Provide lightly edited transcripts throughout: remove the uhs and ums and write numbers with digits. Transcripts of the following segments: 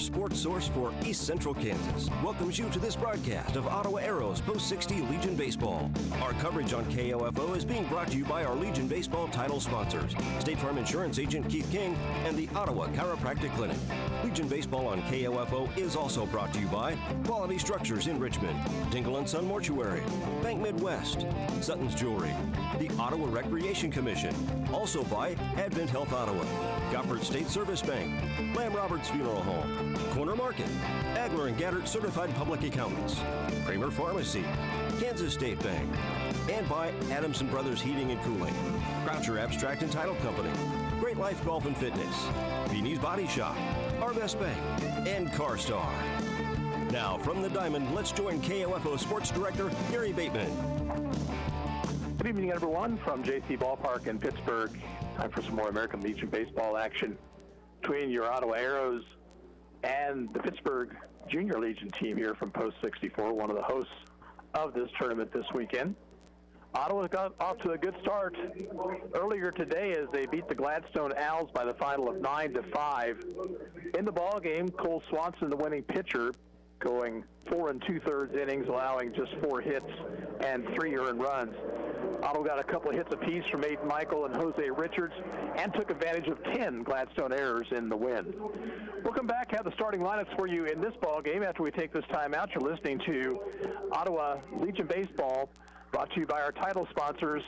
sports source for East Central Kansas, welcomes you to this broadcast of Ottawa Arrows Post 60 Legion Baseball. Our coverage on KOFO is being brought to you by our Legion Baseball title sponsors, State Farm Insurance Agent Keith King and the Ottawa Chiropractic Clinic. Legion Baseball on KOFO is also brought to you by Quality Structures in Richmond, Dingle & Son Mortuary, Bank Midwest, Sutton's Jewelry, the Ottawa Recreation Commission, also by Advent Health Ottawa, Goppert State Service Bank, Lamb Roberts Funeral Home, Corner Market, Agler and Gaddert Certified Public Accountants, Kramer Pharmacy, Kansas State Bank, and by Adamson Brothers Heating and Cooling, Croucher Abstract and Title Company, Great Life Golf and Fitness, Beanie's Body Shop, Arvest Bank, and CarStar. Now, from the Diamond, let's join KOFO Sports Director Gary Bateman. Good evening, everyone, from JC Ballpark in Pittsburg. Time for some more American Legion baseball action between your Ottawa Arrows and the Pittsburg Junior Legion team here from Post 64, one of the hosts of this tournament this weekend. Ottawa got off to a good start earlier today as they beat the Gladstone Owls by the final of 9-5. In the ball game, Cole Swanson, the winning pitcher, going 4 2/3 innings, allowing just 4 hits and 3 earned runs. Ottawa got a couple of hits apiece from Aiden Michael and Jose Richards and took advantage of 10 Gladstone errors in the win. We'll come back, have the starting lineups for you in this ball game after we take this time out. You're listening to Ottawa Legion Baseball, brought to you by our title sponsors,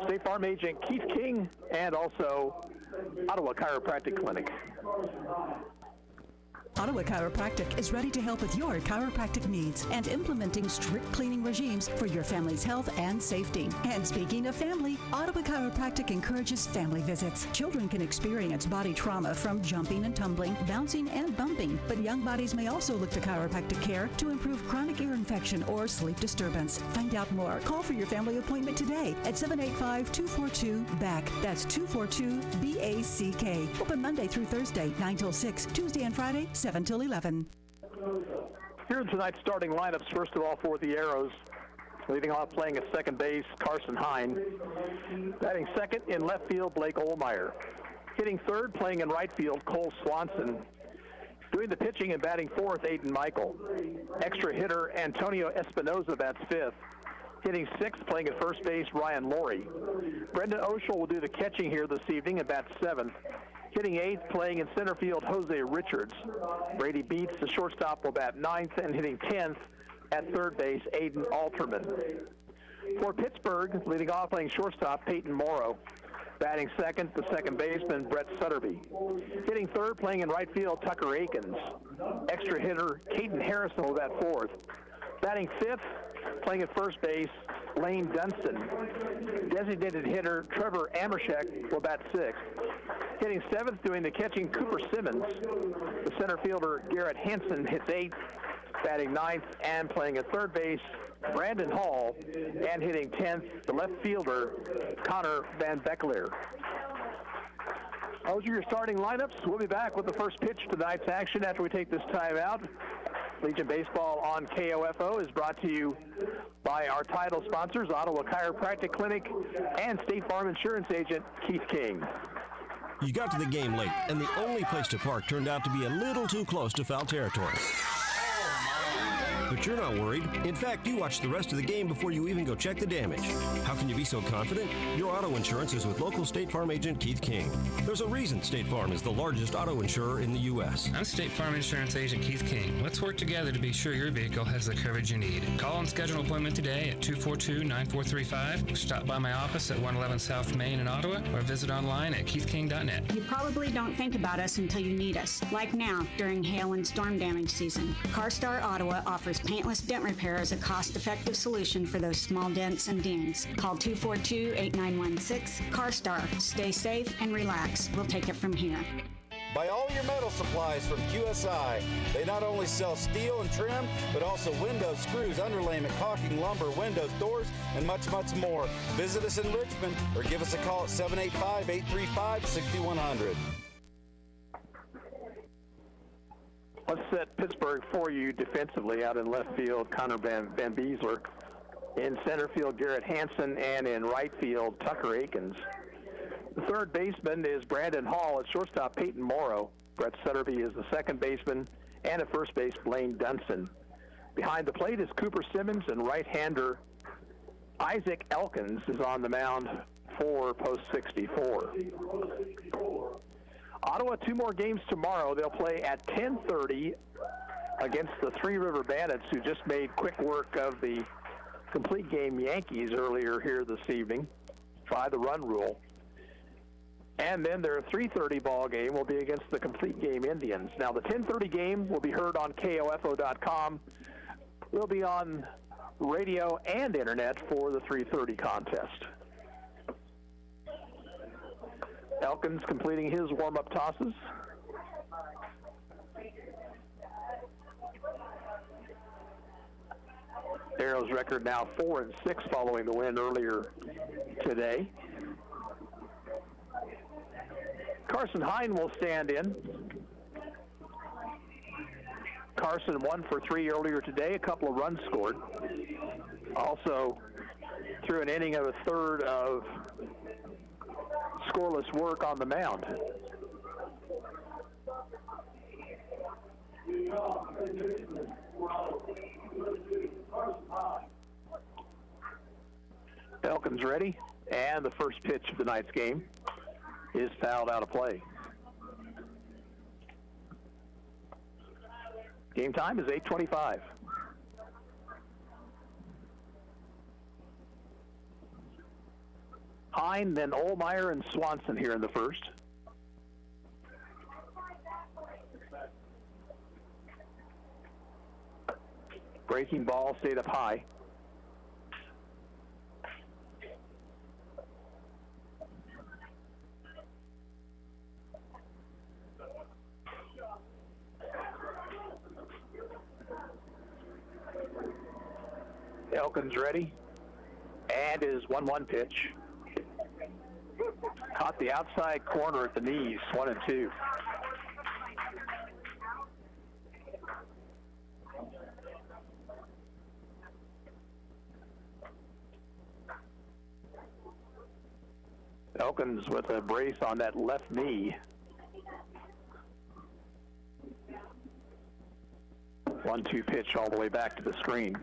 State Farm Agent Keith King and also Ottawa Chiropractic Clinic. Ottawa Chiropractic is ready to help with your chiropractic needs and implementing strict cleaning regimes for your family's health and safety. And speaking of family, Ottawa Chiropractic encourages family visits. Children can experience body trauma from jumping and tumbling, bouncing and bumping, but young bodies may also look to chiropractic care to improve chronic ear infection or sleep disturbance. Find out more. Call for your family appointment today at 785-242-BACK. That's 242-BACK. Open Monday through Thursday, 9 till 6, Tuesday and Friday, 7 till 11. Here are tonight's starting lineups, first of all, for the Arrows. Leading off playing at second base, Carson Hine. Batting second in left field, Blake Olmeyer. Hitting third, playing in right field, Cole Swanson. Doing the pitching and batting fourth, Aiden Michael. Extra hitter, Antonio Espinoza bats fifth. Hitting sixth, playing at first base, Ryan Laurie. Brendan Oshel will do the catching here this evening and bats seventh. Hitting eighth, playing in center field, Jose Richards. Brady Beats, the shortstop, will bat ninth, and hitting 10th at third base, Aiden Alterman. For Pittsburgh, leading off playing shortstop, Peyton Morrow. Batting second, the second baseman, Brett Sutterby. Hitting third, playing in right field, Tucker Akins. Extra hitter, Caden Harrison will bat fourth. Batting fifth, playing at first base, Lane Dunston. Designated hitter, Trevor Amershek, will bat sixth. Hitting seventh, doing the catching, Cooper Simmons. The center fielder, Garrett Hansen, hits eighth. Batting ninth and playing at third base, Brandon Hall. And hitting 10th, the left fielder, Connor Van Beckler. Those are your starting lineups. We'll be back with the first pitch of tonight's action after we take this time out. Legion Baseball on KOFO is brought to you by our title sponsors, Ottawa Chiropractic Clinic and State Farm Insurance Agent Keith King. You got to the game late, and the only place to park turned out to be a little too close to foul territory. But you're not worried. In fact, you watch the rest of the game before you even go check the damage. How can you be so confident? Your auto insurance is with local State Farm agent Keith King. There's a reason State Farm is the largest auto insurer in the U.S. I'm State Farm Insurance Agent Keith King. Let's work together to be sure your vehicle has the coverage you need. Call and schedule an appointment today at 242-9435. Stop by my office at 111 South Main in Ottawa or visit online at keithking.net. You probably don't think about us until you need us, like now during hail and storm damage season. CarStar Ottawa offers paintless dent repair as a cost-effective solution for those small dents and dings. Call 242-8916. CarStar. Stay safe and relax. We'll take it from here. Buy all your metal supplies from QSI. They not only sell steel and trim, but also windows, screws, underlayment, caulking, lumber, windows, doors, and much, much more. Visit us in Richmond or give us a call at 785-835-6100. Let's set Pittsburgh for you defensively. Out in left field, Connor Van Beesler. In center field, Garrett Hansen. And in right field, Tucker Akins. The third baseman is Brandon Hall. At shortstop, Peyton Morrow. Brett Sutterby is the second baseman. And at first base, Blaine Dunson. Behind the plate is Cooper Simmons, and right-hander Isaac Elkins is on the mound for post 64. Ottawa, 2 more games tomorrow. They'll play at 10:30 against the Three River Bandits, who just made quick work of the complete game Yankees earlier here this evening by the run rule. And then their 3:30 ball game will be against the complete game Indians. Now, the 10:30 game will be heard on KOFO.com. We'll be on radio and internet for the 3:30 contest. Elkins completing his warm-up tosses. Arrows record now 4-6 following the win earlier today. Carson Hine will stand in. Carson 1 for 3 earlier today, a couple of runs scored. Also threw an inning of a third of scoreless work on the mound. Elkins ready, and the first pitch of the night's game is fouled out of play. Game time is 8:25. Hine, then Ohlmeyer and Swanson here in the first. Breaking ball stayed up high. Elkins ready, and his 1-1 pitch. Caught the outside corner at the knees, 1-2. Elkins with a brace on that left knee. 1-2 pitch all the way back to the screen.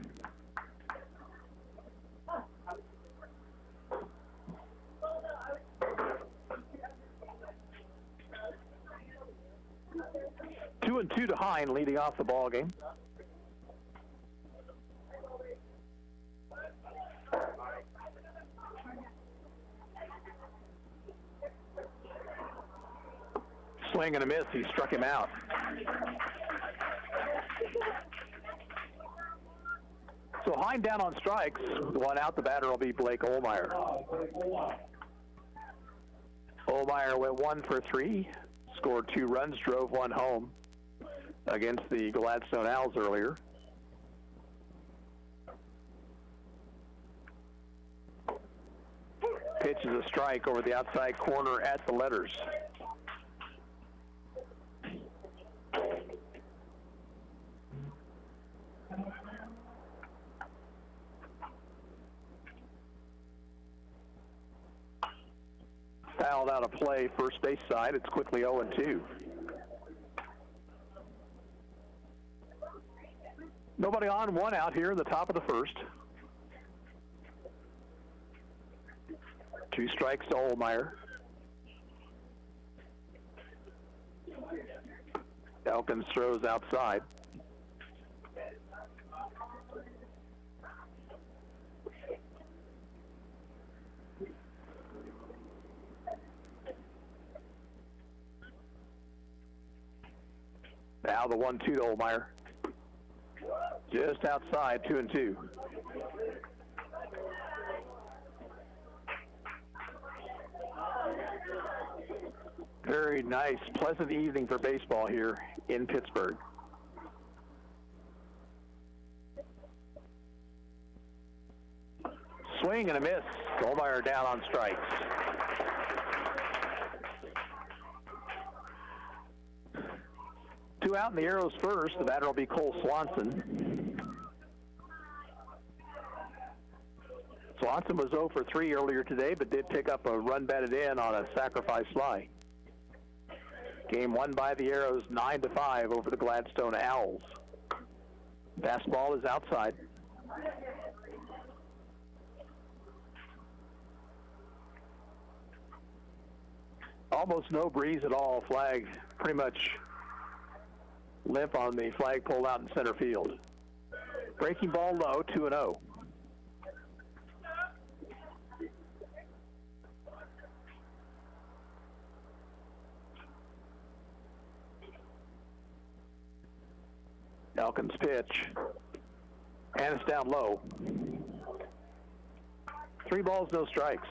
Two and 2 to Hine, leading off the ball game. Swing and a miss. He struck him out. So Hine down on strikes. One out. The batter will be Blake Ohlmeyer. Ohlmeyer went 1 for 3, scored 2 runs, drove 1 home against the Gladstone Owls earlier. Pitch is a strike over the outside corner at the letters. Fouled out of play, first base side. It's quickly 0-2. Nobody on, 1 out here in the top of the first. 2 strikes to Ohlmeyer. Elkins throws outside. Now the 1-2 to Ohlmeyer. Just outside, 2-2. Very nice, pleasant evening for baseball here in Pittsburgh. Swing and a miss. Ohlmeyer down on strikes. Two out in the Arrows first. The batter will be Cole Swanson. Swanson was 0 for 3 earlier today, but did pick up a run batted in on a sacrifice fly. Game won by the Arrows 9-5 over the Gladstone Owls. Fastball is outside. Almost no breeze at all. Flag pretty much limp on the flagpole out in center field. Breaking ball low, 2-0. Elkins pitch, and it's down low. 3 balls, no strikes.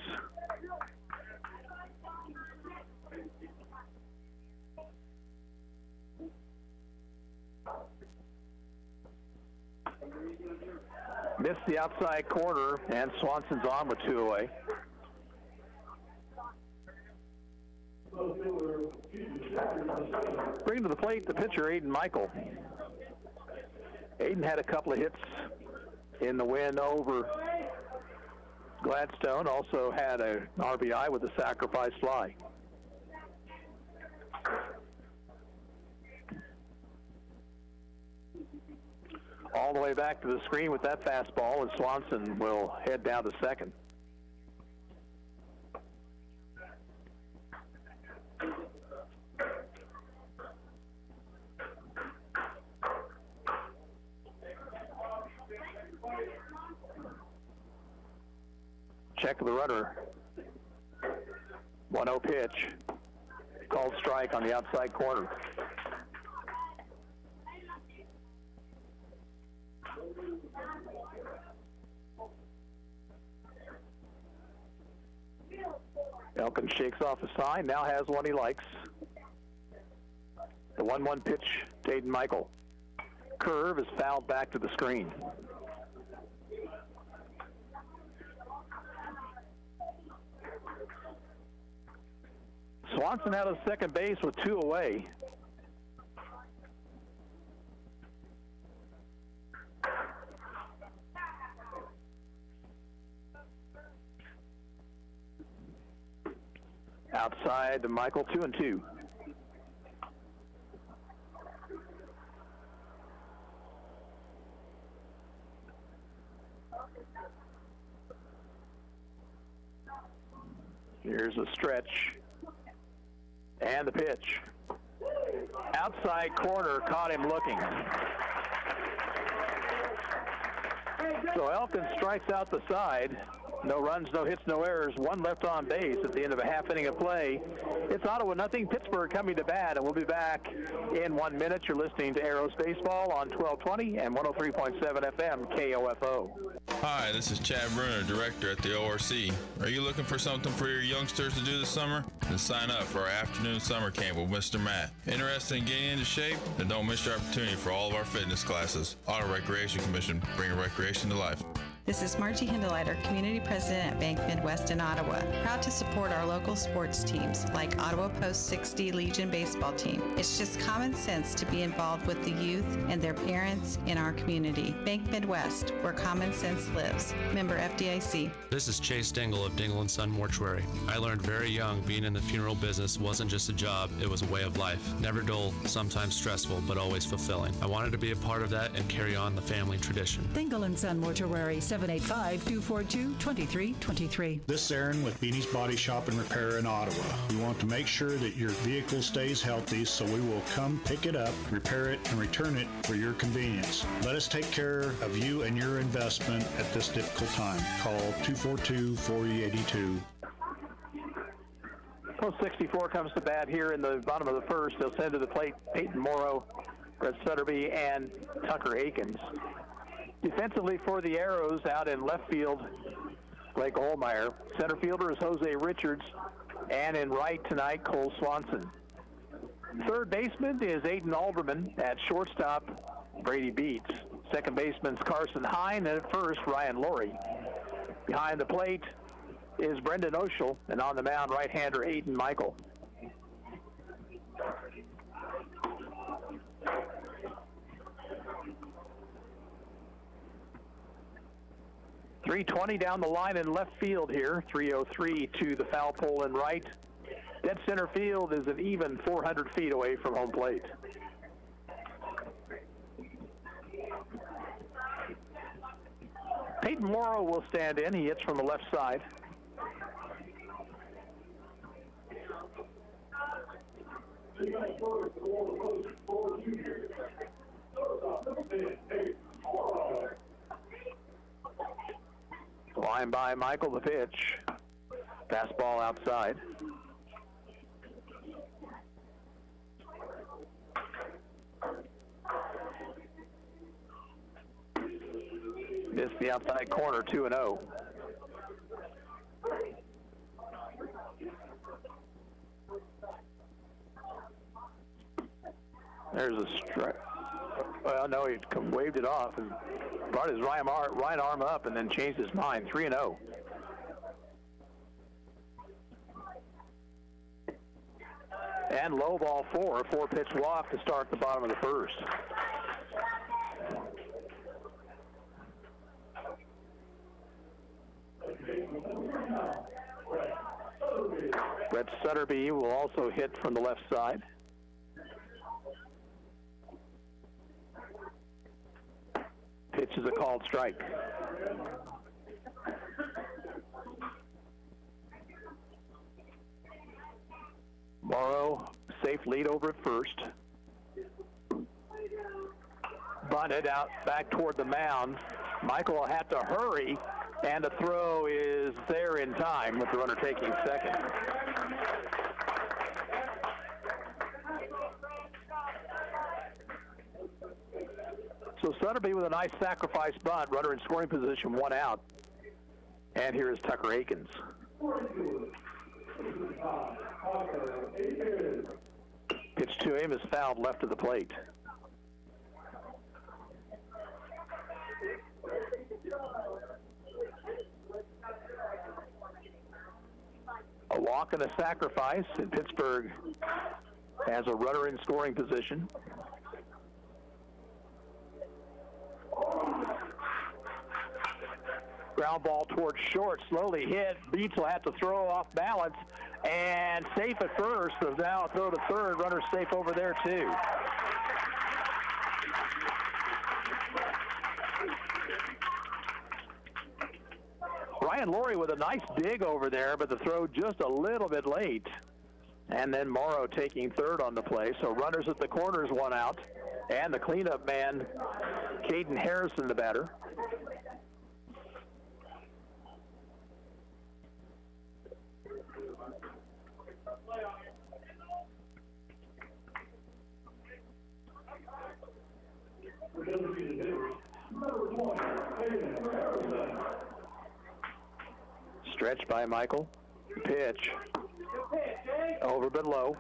Missed the outside corner, and Swanson's on with 2 away. Bringing to the plate the pitcher, Aiden Michael. Aiden had a couple of hits in the win over Gladstone, also had an RBI with a sacrifice fly. All the way back to the screen with that fastball, and Swanson will head down to second. Check of the runner. 1-0 pitch. Called strike on the outside corner. Elkins shakes off a sign, now has one he likes. The 1-1 pitch to Aiden Michael. Curve is fouled back to the screen. Swanson out of second base with 2 away. Outside to Michael, 2-2. Here's a stretch. And the pitch. Outside corner, caught him looking. So Elkins strikes out the side. No runs, no hits, no errors. 1 left on base at the end of a half inning of play. It's Ottawa nothing, Pittsburgh coming to bat, and we'll be back in 1 minute. You're listening to Arrows Baseball on 1220 and 103.7 FM KOFO. Hi, this is Chad Bruner, Director at the ORC. Are you looking for something for your youngsters to do this summer? Then sign up for our afternoon summer camp with Mr. Matt. Interested in getting into shape? Then don't miss your opportunity for all of our fitness classes. Ottawa Recreation Commission, bringing recreation to life. This is Margie Hindeleiter, Community President at Bank Midwest in Ottawa, proud to support our local sports teams like Ottawa Post 60 Legion Baseball Team. It's just common sense to be involved with the youth and their parents in our community. Bank Midwest, where common sense lives. Member FDIC. This is Chase Dingle of Dingle & Son Mortuary. I learned very young being in the funeral business wasn't just a job, it was a way of life. Never dull, sometimes stressful, but always fulfilling. I wanted to be a part of that and carry on the family tradition. Dingle & Son Mortuary, 785-242-2323. This is Aaron with Beanie's Body Shop and Repair in Ottawa. We want to make sure that your vehicle stays healthy, so we will come pick it up, repair it, and return it for your convenience. Let us take care of you and your investment at this difficult time. Call 242-4082. Post 64 comes to bat here in the bottom of the first. They'll send to the plate Peyton Morrow, Brett Sutterby, and Tucker Akins. Defensively for the Arrows, out in left field, Blake Olmeyer. Center fielder is Jose Richards, and in right tonight, Cole Swanson. Third baseman is Aiden Alderman. At shortstop, Brady Beats. Second baseman's Carson Hine, and at first, Ryan Laurie. Behind the plate is Brendan Oshel, and on the mound, right-hander Aiden Michael. .320 down the line in left field here. .303 to the foul pole in right. Dead center field is an even 400 feet away from home plate. Peyton Morrow will stand in. He hits from the left side. Line by Michael, the pitch. Fastball outside. Missed the outside corner, 2-0. There's a strike. Well, no, he waved it off and brought his right arm up and then changed his mind, 3-0. And low ball 4, 4-pitch walk to start the bottom of the first. Brett Sutterby will also hit from the left side. Pitch is a called strike. Morrow, safe lead over at first. Bunted out back toward the mound. Michael will have to hurry, and the throw is there in time with the runner taking second. So Sutterby with a nice sacrifice bunt, runner in scoring position, 1 out. And here is Tucker Akins. Pitch to him is fouled left of the plate. A walk and a sacrifice, and Pittsburgh has a runner in scoring position. Ground ball towards short, slowly hit. Beats will have to throw off balance, and safe at first. So now a throw to third. Runner safe over there too. Ryan Laurie with a nice dig over there, but the throw just a little bit late. And then Morrow taking third on the play. So runners at the corners, 1 out. And the cleanup man, Caden Harrison, the batter. Stretch by Michael. Pitch. Over but low.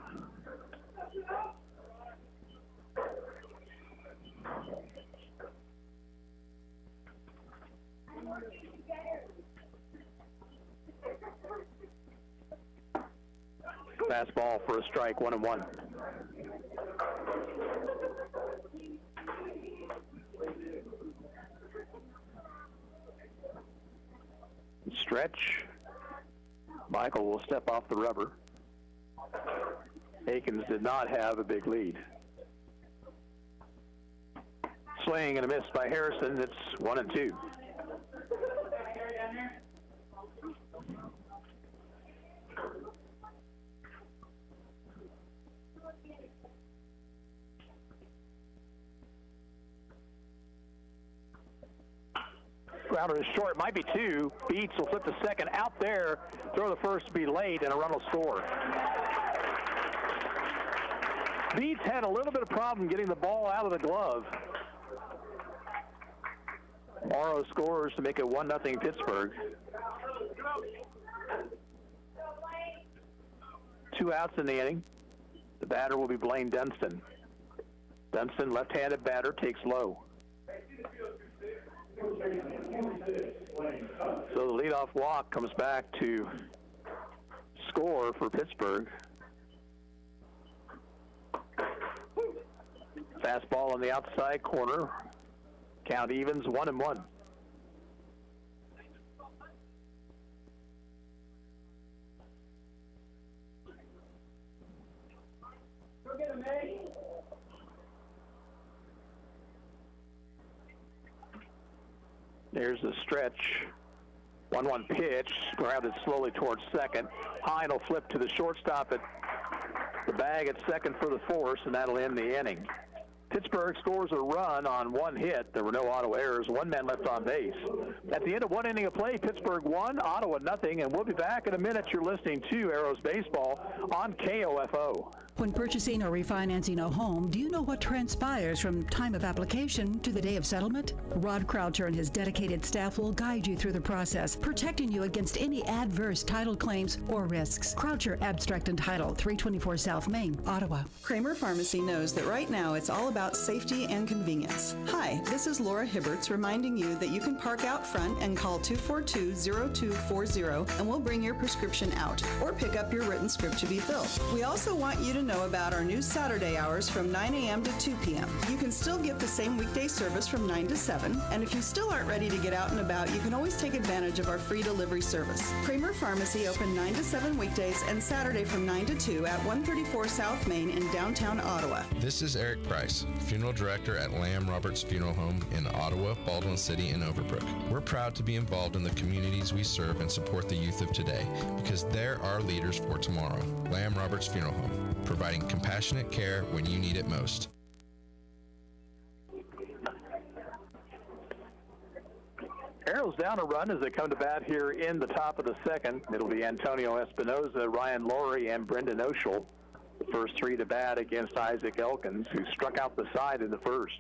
Fastball for a strike, 1-1. Stretch. Michael will step off the rubber. Akins did not have a big lead. Swing and a miss by Harrison. It's 1-2. Grounder is short, might be 2. Beats will flip to second out there, throw the first, be late, and a run will score. Beats had a little bit of problem getting the ball out of the glove. Morrow scores to make it 1-0 Pittsburgh. 2 outs in the inning. The batter will be Blaine Dunston. Dunston, left-handed batter, takes low. So the leadoff walk comes back to score for Pittsburgh. Fastball on the outside corner. Count evens, 1-1. There's the stretch. 1-1 pitch, grounded slowly towards second. Hine will flip to the shortstop at the bag at second for the force, and that'll end the inning. Pittsburgh scores a run on one hit. There were no Ottawa errors. One man left on base. At the end of one inning of play, Pittsburgh 1, Ottawa nothing, and we'll be back in a minute. You're listening to Arrows Baseball on KOFO. When purchasing or refinancing a home, do you know what transpires from time of application to the day of settlement? Rod Croucher and his dedicated staff will guide you through the process, protecting you against any adverse title claims or risks. Croucher, Abstract and Title, 324 South Main, Ottawa. Kramer Pharmacy knows that right now it's all about safety and convenience. Hi, this is Laura Hibberts reminding you that you can park out front and call 242-0240 and we'll bring your prescription out or pick up your written script to be filled. We also want you to know about our new Saturday hours from 9 a.m. to 2 p.m. You can still get the same weekday service from 9 to 7, and if you still aren't ready to get out and about, you can always take advantage of our free delivery service. Kramer Pharmacy open 9 to 7 weekdays and Saturday from 9 to 2 at 134 South Main in downtown Ottawa. This is Eric Price, Funeral Director at Lamb Roberts Funeral Home in Ottawa, Baldwin City, and Overbrook. We're proud to be involved in the communities we serve and support the youth of today because they're our leaders for tomorrow. Lamb Roberts Funeral Home, providing compassionate care when you need it most. Arrows down a run as they come to bat here in the top of the second. It'll be Antonio Espinoza, Ryan Laurie, and Brendan Oshel. The first three to bat against Isaac Elkins, who struck out the side in the first.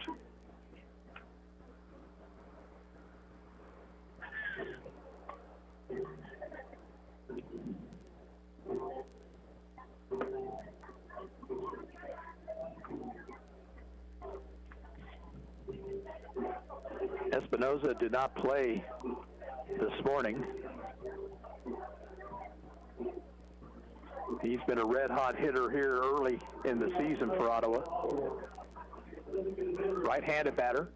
Espinoza did not play this morning. He's been a red-hot hitter here early in the season for Ottawa. Right-handed batter.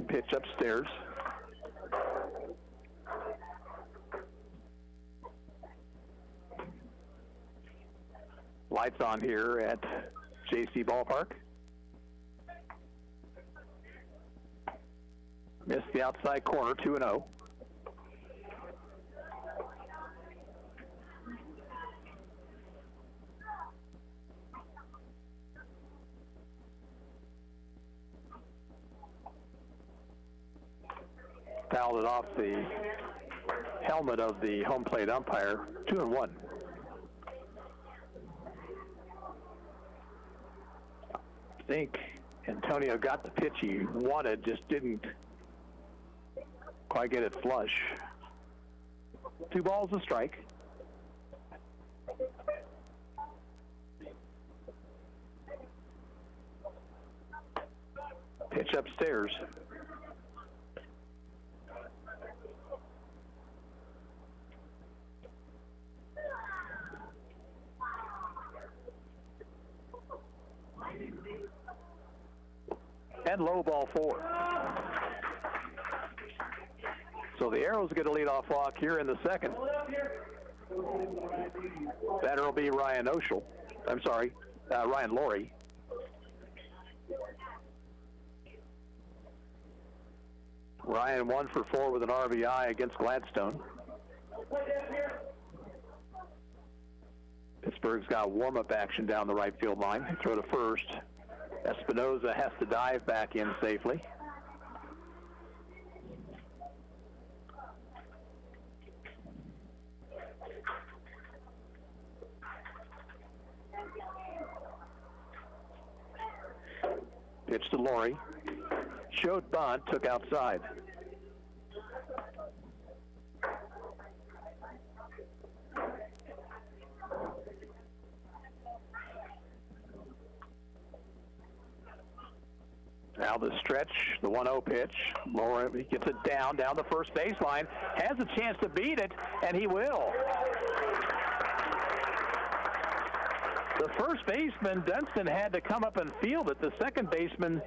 Pitch upstairs. Lights on here at JC Ballpark. Missed the outside corner, 2-0. Fouled it off the helmet of the home plate umpire, 2-1. I think Antonio got the pitch he wanted, just didn't quite get it flush. 2 balls, a strike. Pitch upstairs. And low, ball 4. So the Arrows get a leadoff walk here in the second. Batter will be Ryan Oshel. I'm sorry, Ryan Laurie. Ryan 1 for 4 with an RBI against Gladstone. Pittsburgh's got warm-up action down the right field line. They throw to first. Espinoza has to dive back in safely. Pitch to Laurie. Showed bunt, took outside. Now the stretch, the 1-0 pitch. Laurie gets it down the first baseline. Has a chance to beat it, and he will. The first baseman, Dunston, had to come up and field it. The second baseman,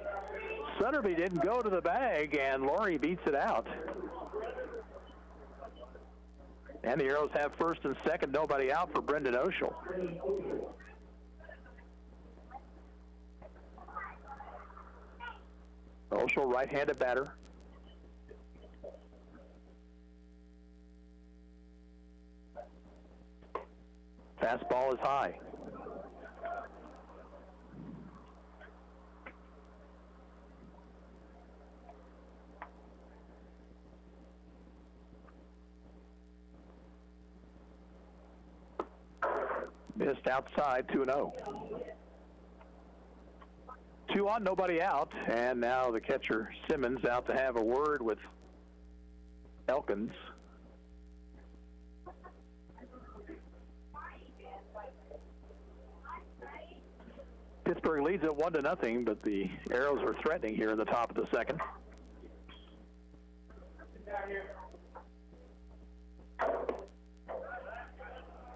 Sutterby, didn't go to the bag, and Laurie beats it out. And the Arrows have first and second, nobody out for Brendan Oshel. Oshel, right-handed batter. Fastball is high. Missed outside, 2-0. 2 on, nobody out, and now the catcher Simmons out to have a word with Elkins. Pittsburgh leads it 1-0, but the Arrows are threatening here in the top of the second.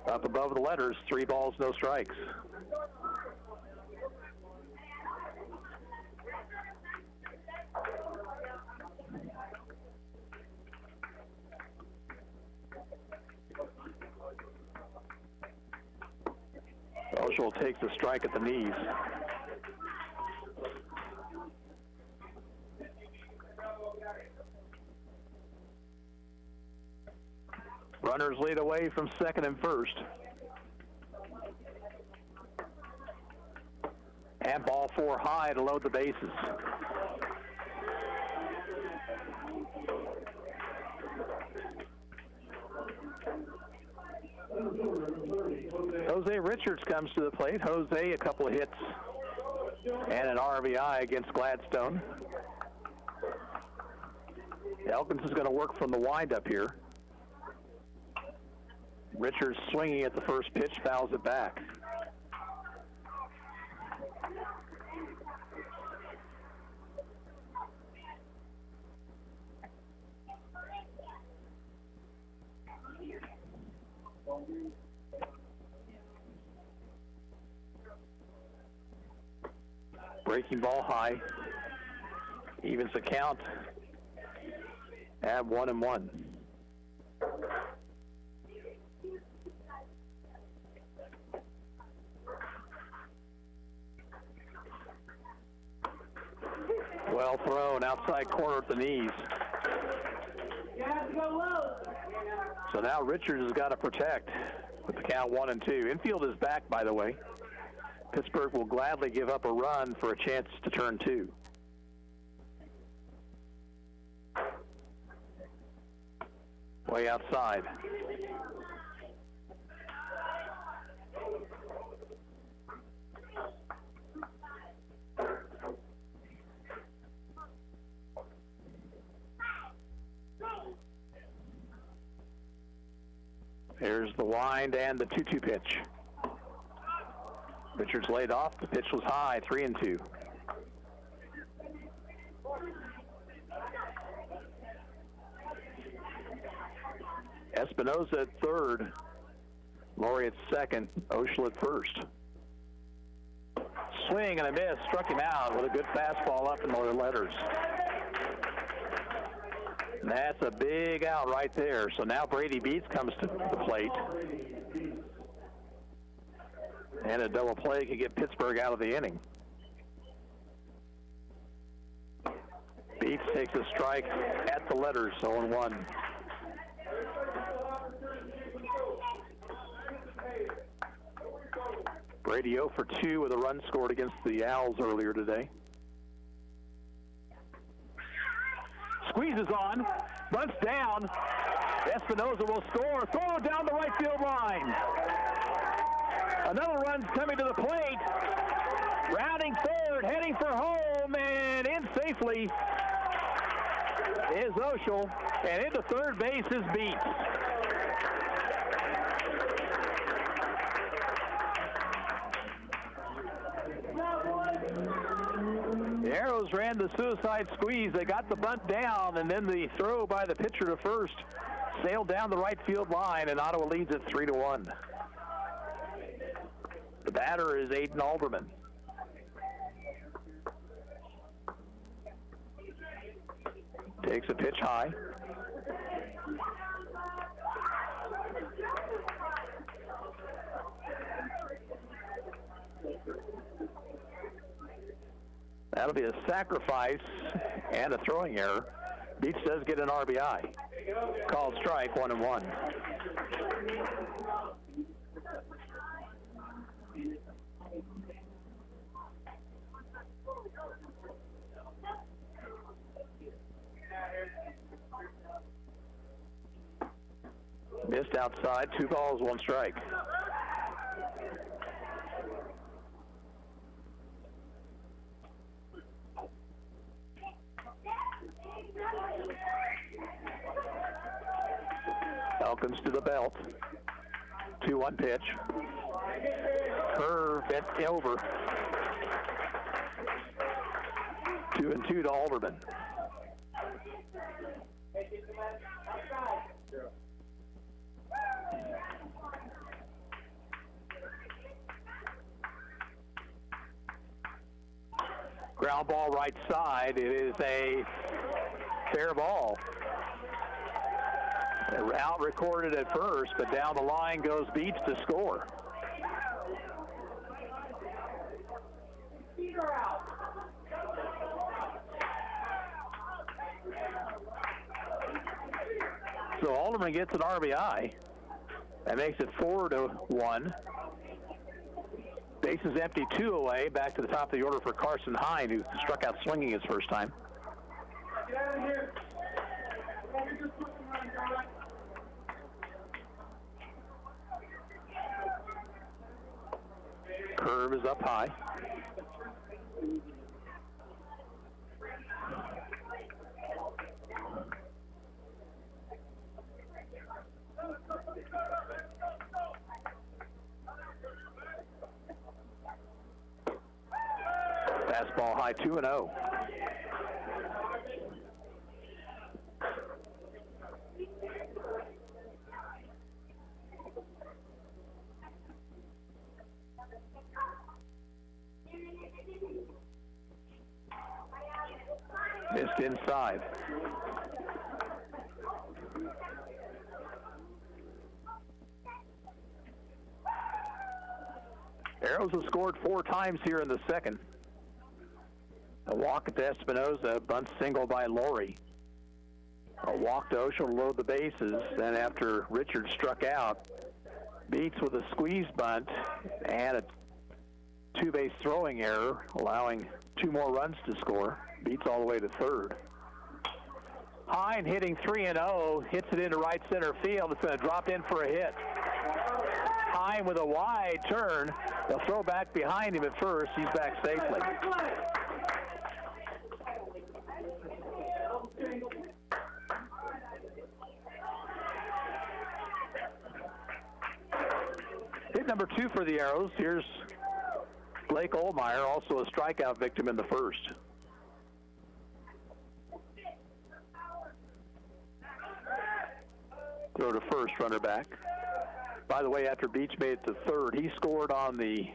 Up above the letters, 3 balls, no strikes. Oshel takes a strike at the knees. Runners lead away from second and first. And ball 4 high to load the bases. Jose Richards comes to the plate. Jose, a couple of hits and an RBI against Gladstone. Elkins is going to work from the windup here. Richards swinging at the first pitch, fouls it back. Breaking ball high. Evens the count at 1-1. Well thrown, outside corner at the knees. So now Richards has got to protect with the count 1-2. Infield is back, by the way. Pittsburgh will gladly give up a run for a chance to turn 2. Way outside. Here's the wind and the 2-2 pitch. Richards laid off. The pitch was high, 3-2. Espinoza at third. Laurie at second. Oshel at first. Swing and a miss. Struck him out with a good fastball up in the letters. And that's a big out right there. So now Brady Beats comes to the plate. And a double play could get Pittsburgh out of the inning. Beats takes a strike at the letters, 0-1. Brady 0 for 2 with a run scored against the Owls earlier today. Squeezes on, bunts down. Espinoza will score. Throw down the right field line. Another run's coming to the plate. Rounding third, heading for home, and in safely is Oshel. And into third base is Beats. The Arrows ran the suicide squeeze. They got the bunt down, and then the throw by the pitcher to first sailed down the right field line, and Ottawa leads it 3-1. The batter is Aiden Alderman. Takes a pitch high. That'll be a sacrifice and a throwing error. Beach does get an RBI. Called strike, 1-1. Missed outside, 2 balls, 1 strike. Elkins to the belt. 2-1 pitch. Curve bent over. 2-2 to Alderman. Ground ball right side. It is a fair ball. Out recorded at first, but down the line goes Beats to score. So Alderman gets an RBI. That makes it 4-1. Bases empty, 2 away. Back to the top of the order for Carson Hine, who struck out swinging his first time. Get out of here. Curve is up high. Fastball high, 2-0. Missed inside. Arrows have scored 4 times here in the second. A walk to Espinoza, bunt single by Laurie. A walk to Oshel to load the bases. Then after Richard struck out, Beats with a squeeze bunt and a 2-base throwing error, allowing 2 more runs to score. Beats all the way to third. Hine hitting 3-0, hits it into right center field. It's going to drop in for a hit. Hine with a wide turn. They'll throw back behind him at first. He's back safely. Hit number 2 for the Arrows. Here's Blake Ohlmeyer, also a strikeout victim in the first. Throw to first, runner back. By the way, after Beach made it to third, he scored on the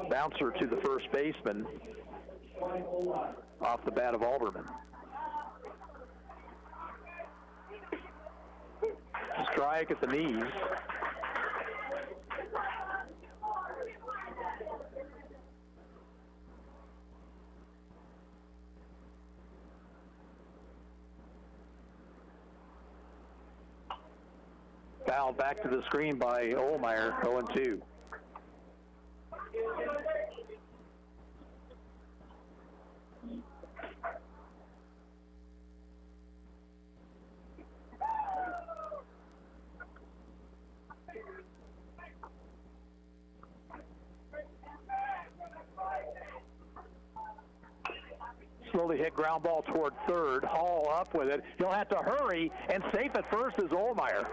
bouncer to the first baseman off the bat of Alderman. Strike at the knees. Fouled back to the screen by Ohlmeyer, 0-2. Slowly hit ground ball toward third. Hall up with it. He'll have to hurry, and safe at first is Ohlmeyer.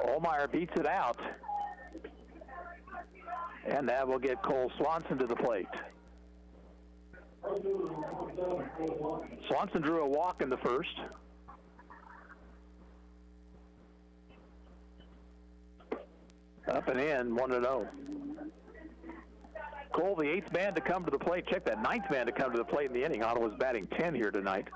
Ohlmeyer beats it out. And that will get Cole Swanson to the plate. Swanson drew a walk in the first. Up and in, 1-0. Cole, the 8th man to come to the plate. Check that, 9th man to come to the plate in the inning. Ottawa's batting 10 here tonight.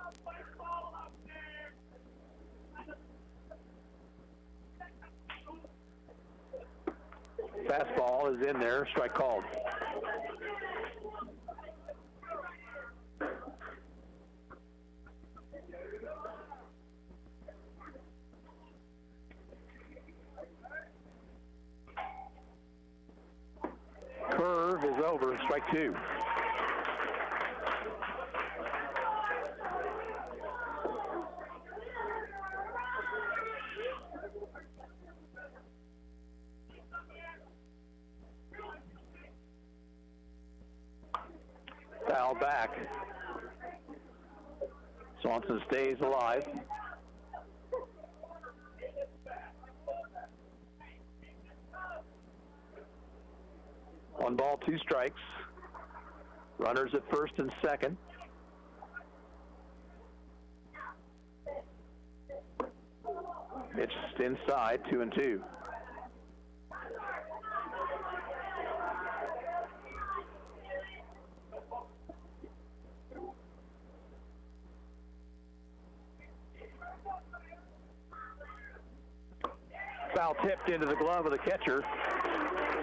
Fastball is in there, strike called. Curve is over, strike two. Foul back. Swanson stays alive. One ball, two strikes. Runners at first and second. Pitched inside, 2-2. Foul tipped into the glove of the catcher.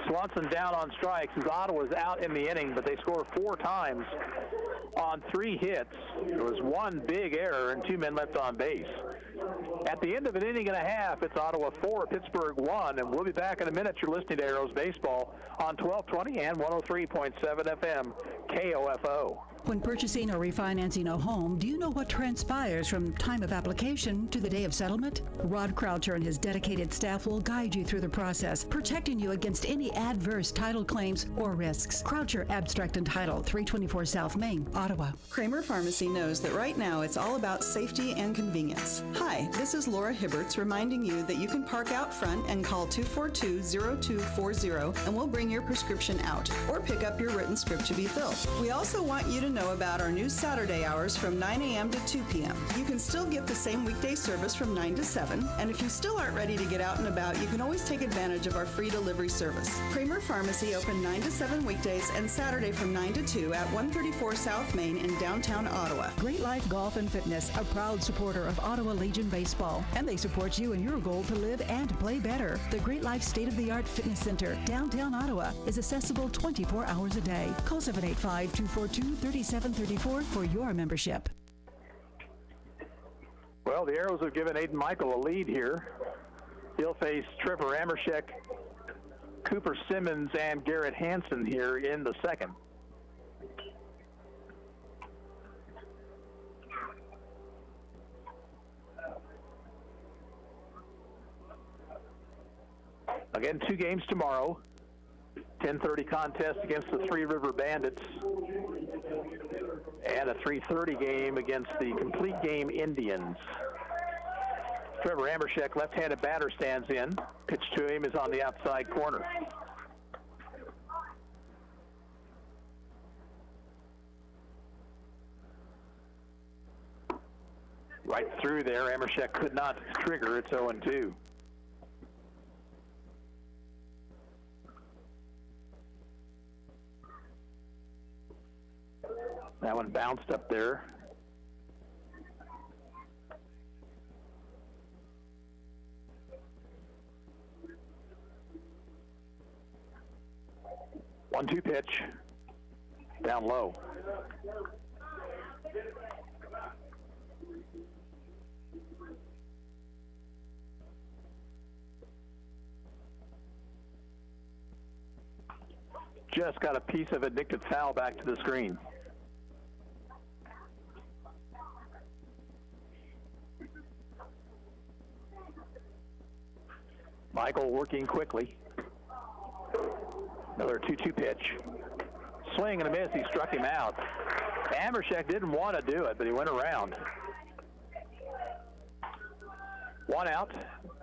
Swanson down on strikes as Ottawa's out in the inning, but they score 4 times on 3 hits. There was one big error and 2 men left on base. At the end of an inning and a half, it's Ottawa 4, Pittsburg 1, and we'll be back in a minute. You're listening to Arrows Baseball on 1220 and 103.7 FM, KOFO. When purchasing or refinancing a home, do you know what transpires from time of application to the day of settlement? Rod Croucher and his dedicated staff will guide you through the process, protecting you against any adverse title claims or risks. Croucher, Abstract and Title, 324 South Main, Ottawa. Kramer Pharmacy knows that right now it's all about safety and convenience. Hi, this is Laura Hibberts reminding you that you can park out front and call 242-0240 and we'll bring your prescription out or pick up your written script to be filled. We also want you to know about our new Saturday hours from 9 a.m. to 2 p.m. You can still get the same weekday service from 9 to 7, and if you still aren't ready to get out and about, you can always take advantage of our free delivery service. Kramer Pharmacy open 9 to 7 weekdays and Saturday from 9 to 2 at 134 South Main in downtown Ottawa. Great Life Golf and Fitness, a proud supporter of Ottawa Legion Baseball, and they support you in your goal to live and play better. The Great Life State-of-the-Art Fitness Center, downtown Ottawa, is accessible 24 hours a day. Call 785-242-3734 for your membership. Well, the Arrows have given Aiden Michael a lead here. He'll face Trevor Amershek, Cooper Simmons, and Garrett Hansen here in the second. Again, 2 games tomorrow. 10:30 contest against the Three River Bandits and a 3:30 game against the Complete Game Indians. Trevor Amershek, left-handed batter, stands in. Pitch to him is on the outside corner. Right through there, Amershek could not trigger. It's 0-2. That one bounced up there. One-two pitch. Down low. Just got a piece of addicted foul back to the screen. Michael working quickly. Another 2-2 pitch. Swing and a miss. He struck him out. Amershek didn't want to do it, but he went around. 1 out.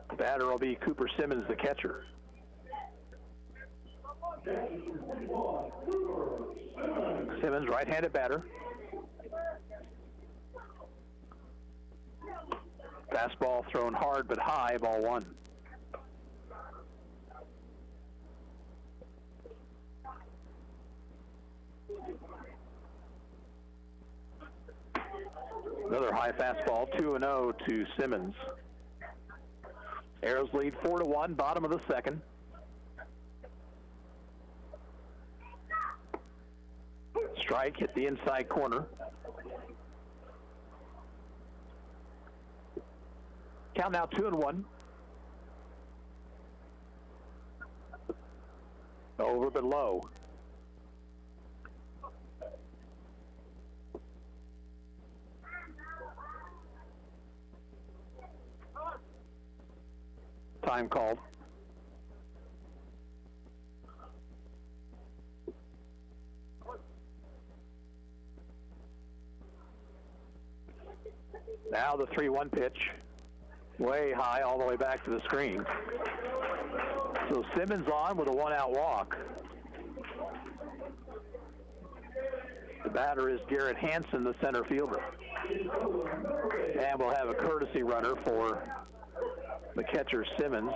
The batter will be Cooper Simmons, the catcher. Simmons, right-handed batter. Fastball thrown hard but high, ball 1. Another high fastball, 2-0 to Simmons. Arrows lead 4-1, bottom of the second. Strike hit the inside corner. Count now 2-1. Over but low. Time called. Now the 3-1 pitch. Way high all the way back to the screen. So Simmons on with a 1-out walk. The batter is Garrett Hansen, the center fielder. And we'll have a courtesy runner for the catcher, Simmons.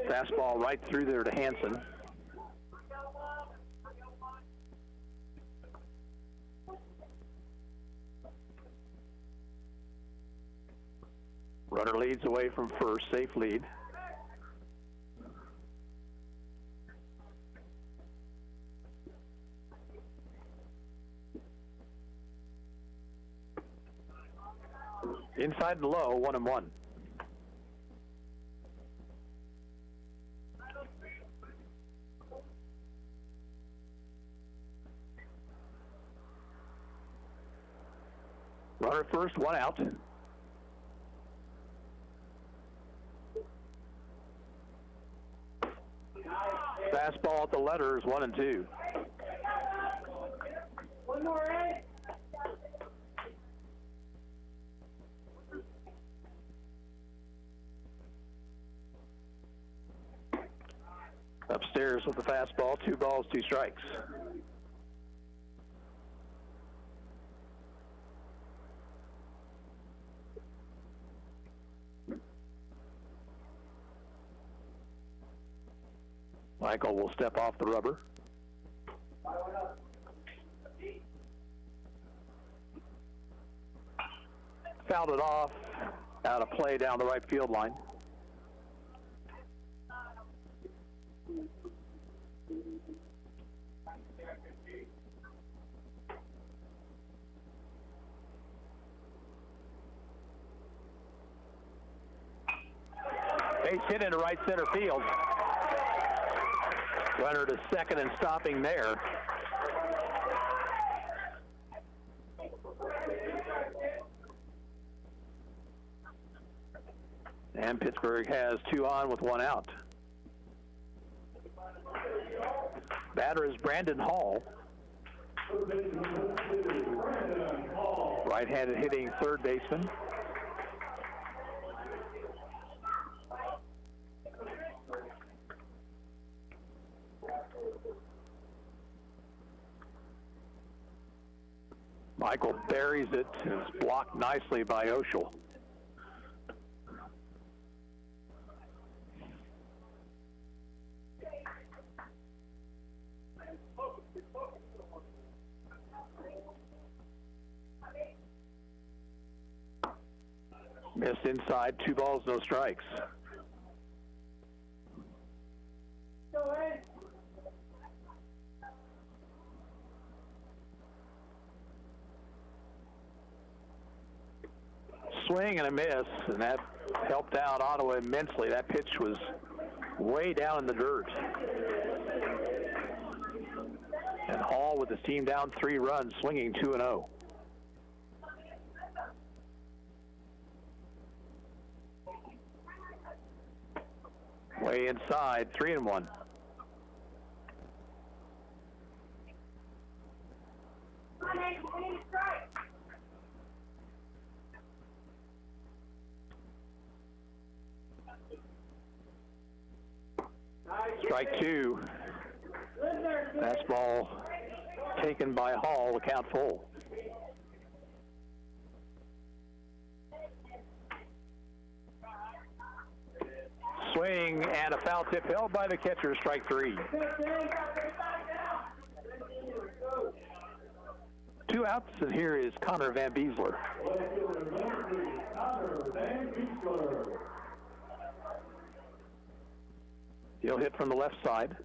Fastball right through there to Hansen. Runner leads away from first, safe lead. Inside and low, 1-1. Runner first, 1 out. Fastball at the letters, 1-2. One more, right? Upstairs with the fastball, 2 balls, 2 strikes. Michael will step off the rubber. Fouled it off, out of play down the right field line. Base hit into right center field. Runner to second and stopping there. And Pittsburgh has 2 on with 1 out. Batter is Brandon Hall. Right-handed hitting third baseman. Michael buries it, and it's blocked nicely by Oshel. Missed inside, 2 balls, no strikes. Swing and a miss, and that helped out Ottawa immensely. That pitch was way down in the dirt. And Hall with his team down 3 runs, swinging 2-0. Way inside, 3-1. Strike 2. Fastball taken by Hall, the count full. Swing and a foul tip held by the catcher, strike 3. 2 outs, and here is Connor Van Beesler. He'll hit from the left side.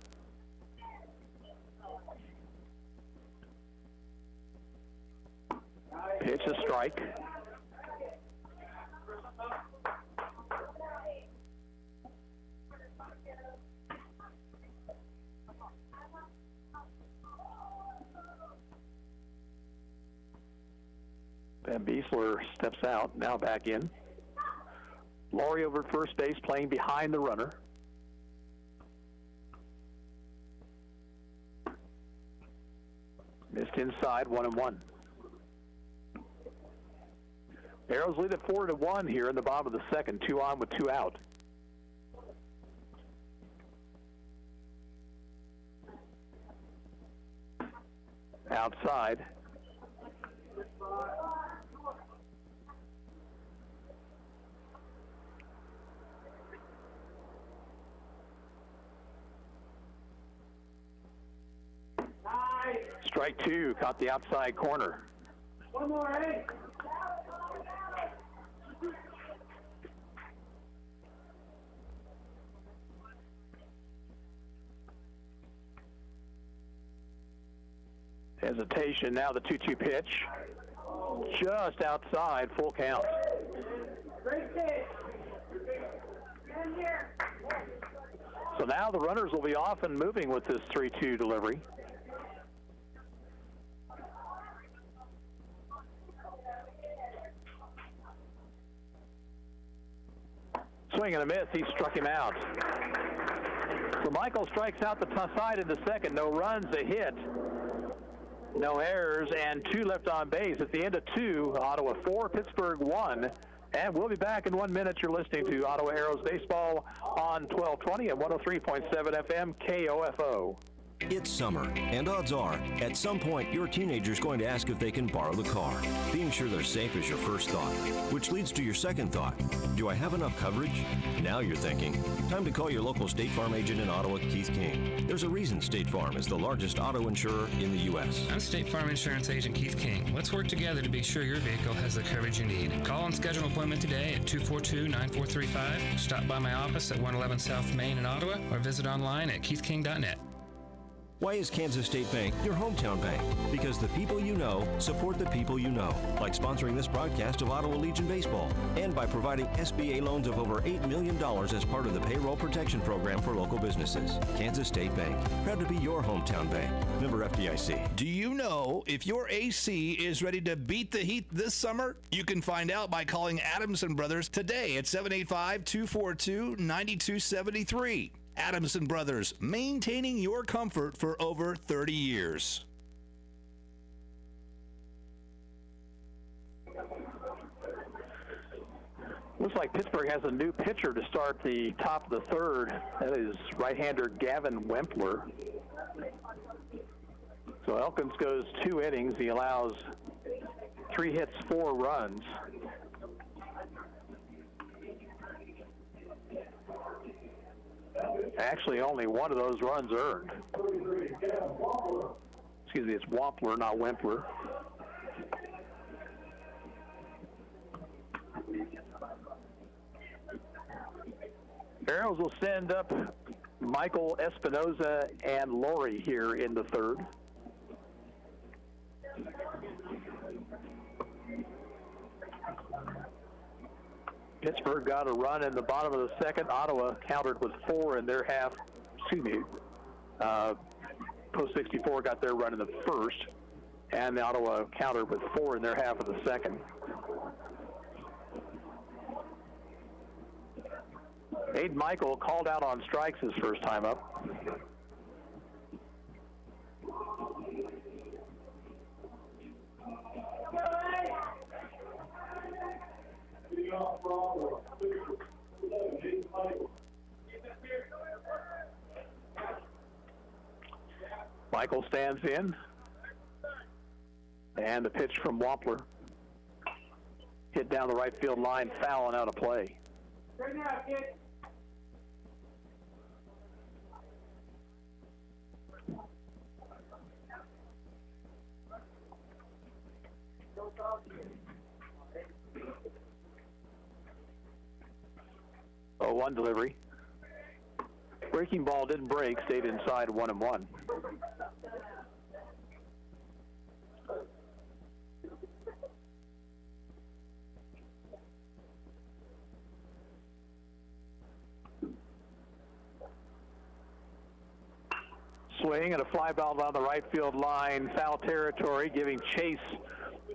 Pitch a strike. Van Beesler steps out, now back in. Laurie over at first base, playing behind the runner. Missed inside, 1-1. Arrows lead it 4-1 here in the bottom of the second, 2 on with 2 out. Outside. Strike 2, caught the outside corner. One more, eh? Hesitation, now the 2-2 pitch. Just outside, full count. So now the runners will be off and moving with this 3-2 delivery. Swing and a miss, he struck him out. So Michael strikes out the side in the second. No runs, a hit. No errors, and 2 left on base. At the end of 2, Ottawa 4, Pittsburgh 1. And we'll be back in 1 minute. You're listening to Ottawa Arrows Baseball on 1220 and 103.7 FM KOFO. It's summer, and odds are, at some point, your teenager's going to ask if they can borrow the car. Being sure they're safe is your first thought, which leads to your second thought. Do I have enough coverage? Now you're thinking, time to call your local State Farm agent in Ottawa, Keith King. There's a reason State Farm is the largest auto insurer in the U.S. I'm State Farm Insurance Agent Keith King. Let's work together to be sure your vehicle has the coverage you need. Call and schedule an appointment today at 242-9435. Stop by my office at 111 South Main in Ottawa, or visit online at keithking.net. Why is Kansas State Bank your hometown bank? Because the people you know support the people you know, like sponsoring this broadcast of Ottawa Legion Baseball, and by providing SBA loans of over $8 million as part of the Payroll Protection Program for local businesses. Kansas State Bank, proud to be your hometown bank. Member FDIC. Do you know if your AC is ready to beat the heat this summer? You can find out by calling Adams & Brothers today at 785-242-9273. Adams & Brothers, maintaining your comfort for over 30 years. Looks like Pittsburgh has a new pitcher to start the top of the third. That is right-hander Gavin Wempler. So Elkins goes 2 innings. He allows 3 hits, 4 runs. Actually, only one of those runs earned. Excuse me, it's Wampler, not Wempler. Arrows will send up Michael Espinoza and Laurie here in the third. Pittsburgh got a run in the bottom of the second. Ottawa countered with 4 in their half. Post 64 got their run in the first, and the Ottawa countered with 4 in their half of the second. Aiden Michael called out on strikes his first time up. Michael stands in, and the pitch from Wampler hit down the right field line, foul and out of play. 1 delivery. Breaking ball didn't break, stayed inside 1-1. Swing and a fly ball down the right field line, foul territory. Giving chase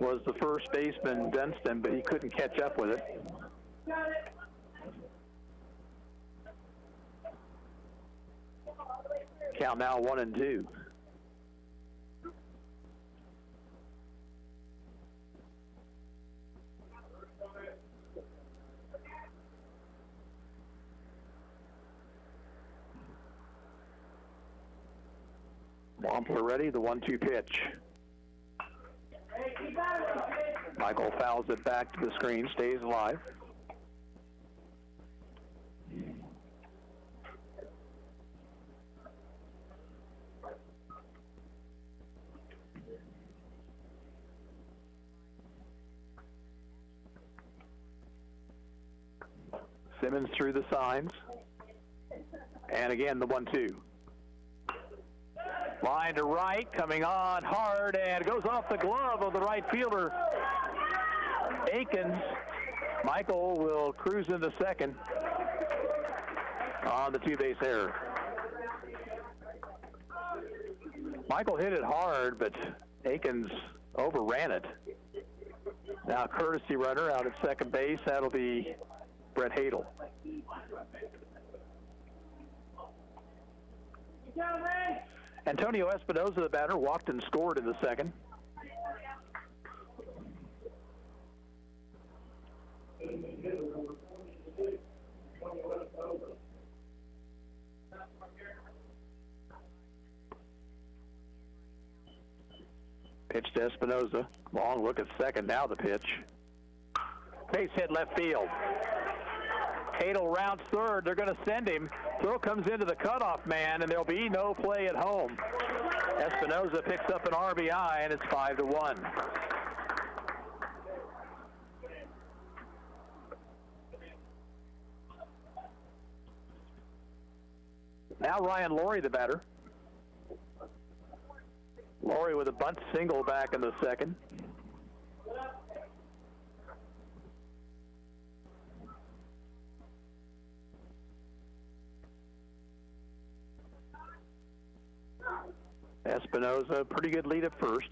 was the first baseman, Dunstan, but he couldn't catch up with it. Count now 1-2. Wampler ready, the 1-2 pitch. Michael fouls it back to the screen, stays alive. Simmons through the signs. And again, the 1-2. Line to right, coming on hard, and goes off the glove of the right fielder, Akins. Michael will cruise into second on the 2-base error. Michael hit it hard, but Akins overran it. Now courtesy runner out at second base. That'll be Brett Hadel. Antonio Espinoza, the batter, walked and scored in the second. Pitch to Espinoza. Long look at second. Now the pitch. Base hit left field. Hadel rounds third. They're going to send him. Throw comes into the cutoff man, and there'll be no play at home. Espinoza picks up an RBI, and it's 5-1. Now Ryan Laurie, the batter. Laurie with a bunt single back in the second. Espinoza, pretty good lead at first.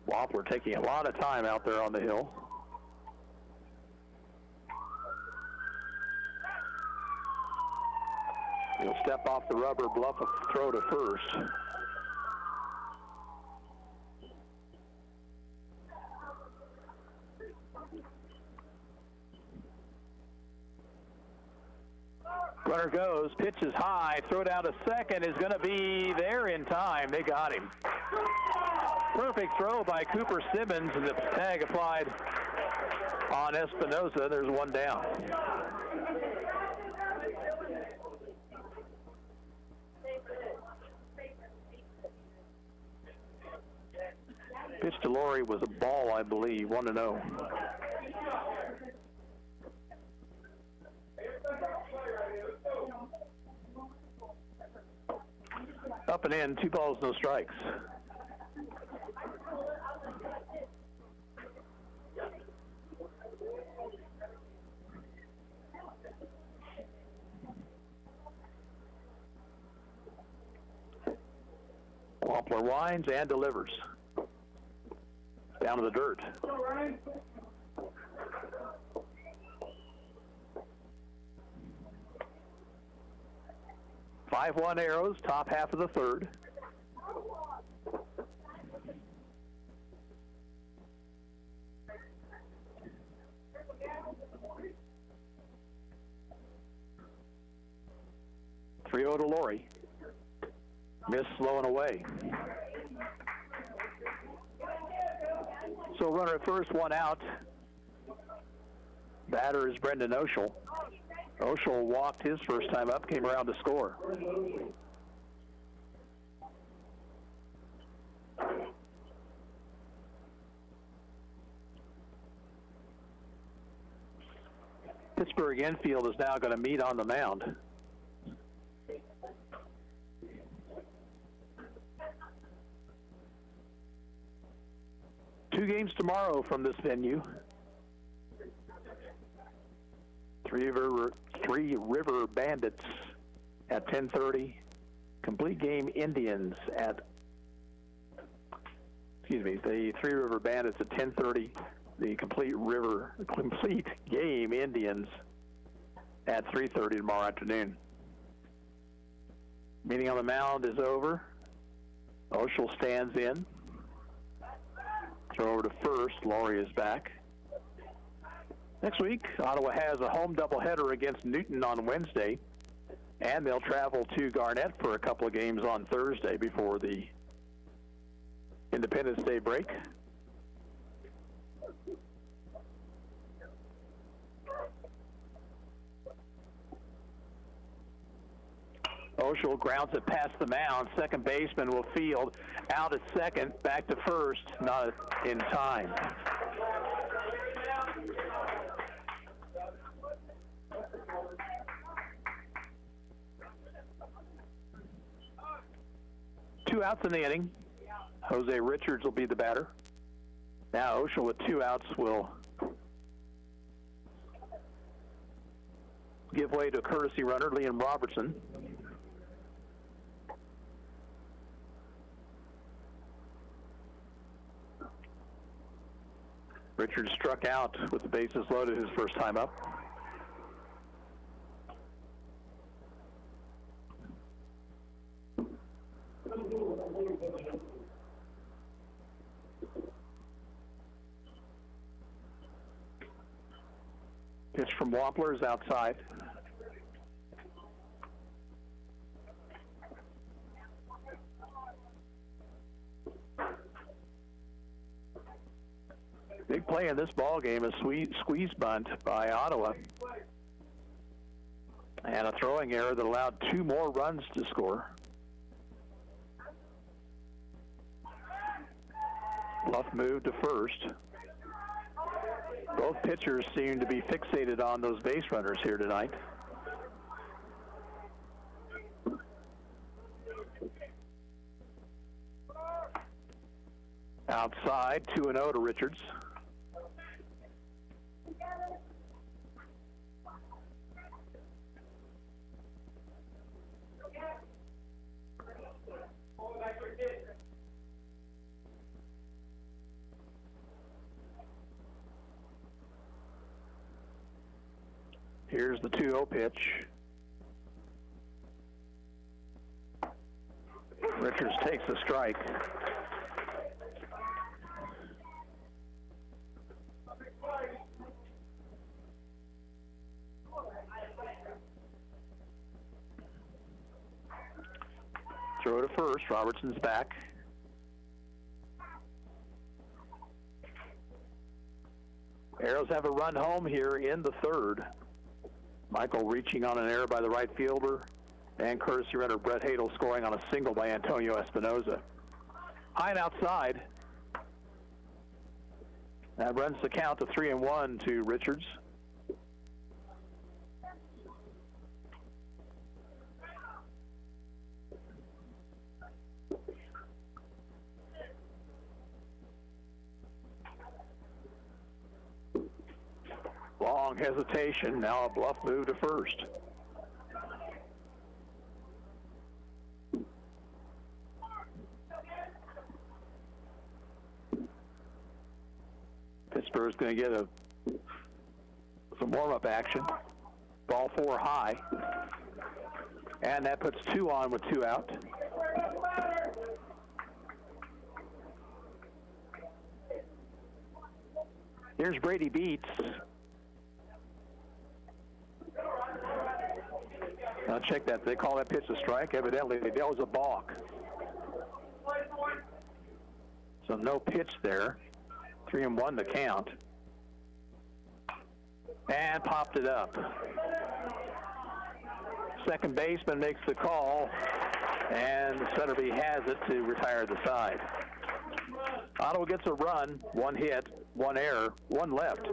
Wampler taking a lot of time out there on the hill. He'll step off the rubber, bluff a throw to first. Runner goes, pitch is high, throw down to second is going to be there in time. They got him. Perfect throw by Cooper Simmons, and the tag applied on Espinoza. There's one down. Pitch to Laurie was a ball, I believe, 1-0. Up and in, 2 balls, no strikes. Wampler winds and delivers. Down to the dirt. 5-1 Arrows, top half of the third. Three-0 to Laurie. Miss, slow and away. So runner at first, one out. Batter is Brendan Oshel. Oshel walked his first time up, came around to score. Pittsburg infield is now going to meet on the mound. Two games tomorrow from this venue. Three River Bandits at 10:30. Complete game Indians at, the Three River Bandits at 10:30. The complete game Indians at 3:30 tomorrow afternoon. Meeting on the mound is over. Oshel stands in. Throw over to first. Laurie is back. Next week, Ottawa has a home doubleheader against Newton on Wednesday, and they'll travel to Garnett for a couple of games on Thursday before the Independence Day break. Oshel grounds it past the mound. Second baseman will field. Out at second, back to first, not in time. Two outs in the inning. Jose Richards will be the batter. Now Oshel with 2 outs will give way to a courtesy runner, Liam Robertson. Richards struck out with the bases loaded his first time up. Pitch from Wampler is outside. Big play in this ball game, a squeeze bunt by Ottawa, and a throwing error that allowed 2 more runs to score. Bluff moved to first. Both pitchers seem to be fixated on those base runners here tonight. Outside, 2-0 to Richards. Here's the 2-0 pitch. Richards takes a strike. Throw to first. Robertson's back. Arrows have a run home here in the third. Michael reaching on an error by the right fielder, and courtesy runner Brett Hadel scoring on a single by Antonio Espinoza. High and outside. That runs the count to 3-1 to Richards. Long hesitation, now a bluff move to first. Pittsburgh's going to get some warm-up action. Ball 4 high. And that puts 2 on with 2 out. Here's Brady Beats. Now check that. They call that pitch a strike. Evidently, that was a balk. So no pitch there. 3-1 to count. And popped it up. Second baseman makes the call, and Sutterby has it to retire the side. Ottawa gets a run, 1 hit, 1 error, 1 left.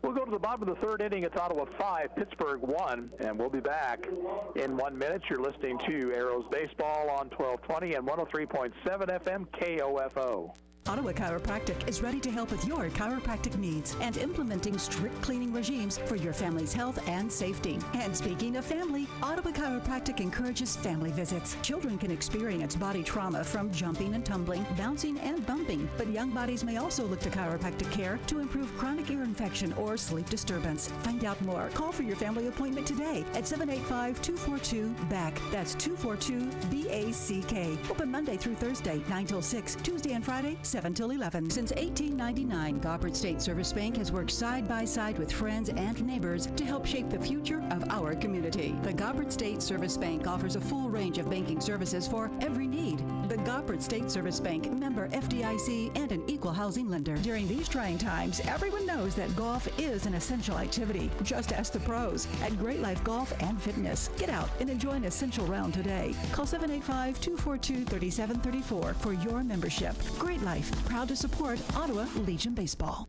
We'll go to the bottom of the third inning. It's Ottawa 5, Pittsburg 1, and we'll be back in 1 minute. You're listening to Arrows Baseball on 1220 and 103.7 FM KOFO. Ottawa Chiropractic is ready to help with your chiropractic needs and implementing strict cleaning regimes for your family's health and safety. And speaking of family, Ottawa Chiropractic encourages family visits. Children can experience body trauma from jumping and tumbling, bouncing and bumping, but young bodies may also look to chiropractic care to improve chronic ear infection or sleep disturbance. Find out more. Call for your family appointment today at 785-242-BACK. That's 242-BACK. Open Monday through Thursday, 9 till 6, Tuesday and Friday, 7 till 11. Since 1899, Gobbert State Service Bank has worked side by side with friends and neighbors to help shape the future of our community. The Gobbert State Service Bank offers a full range of banking services for every need. The Gobbert State Service Bank, member FDIC, and an equal housing lender. During these trying times, everyone knows that golf is an essential activity. Just ask the pros at Great Life Golf and Fitness. Get out and enjoy an essential round today. Call 785-242-3734 for your membership. Great Life, proud to support Ottawa Legion Baseball.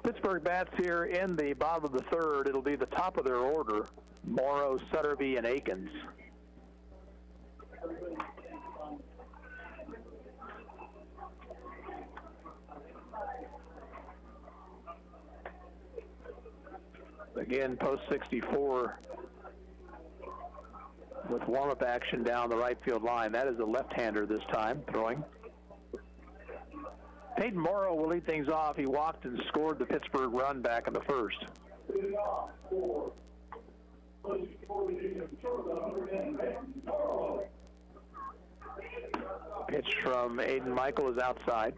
Pittsburgh bats here in the bottom of the third. It'll be the top of their order. Morrow, Sutterby, and Akins. Again, post 64 with warm-up action down the right field line. That is a left-hander this time, throwing. Peyton Morrow will lead things off. He walked and scored the Pittsburgh run back in the first. Pitch from Aiden Michael is outside.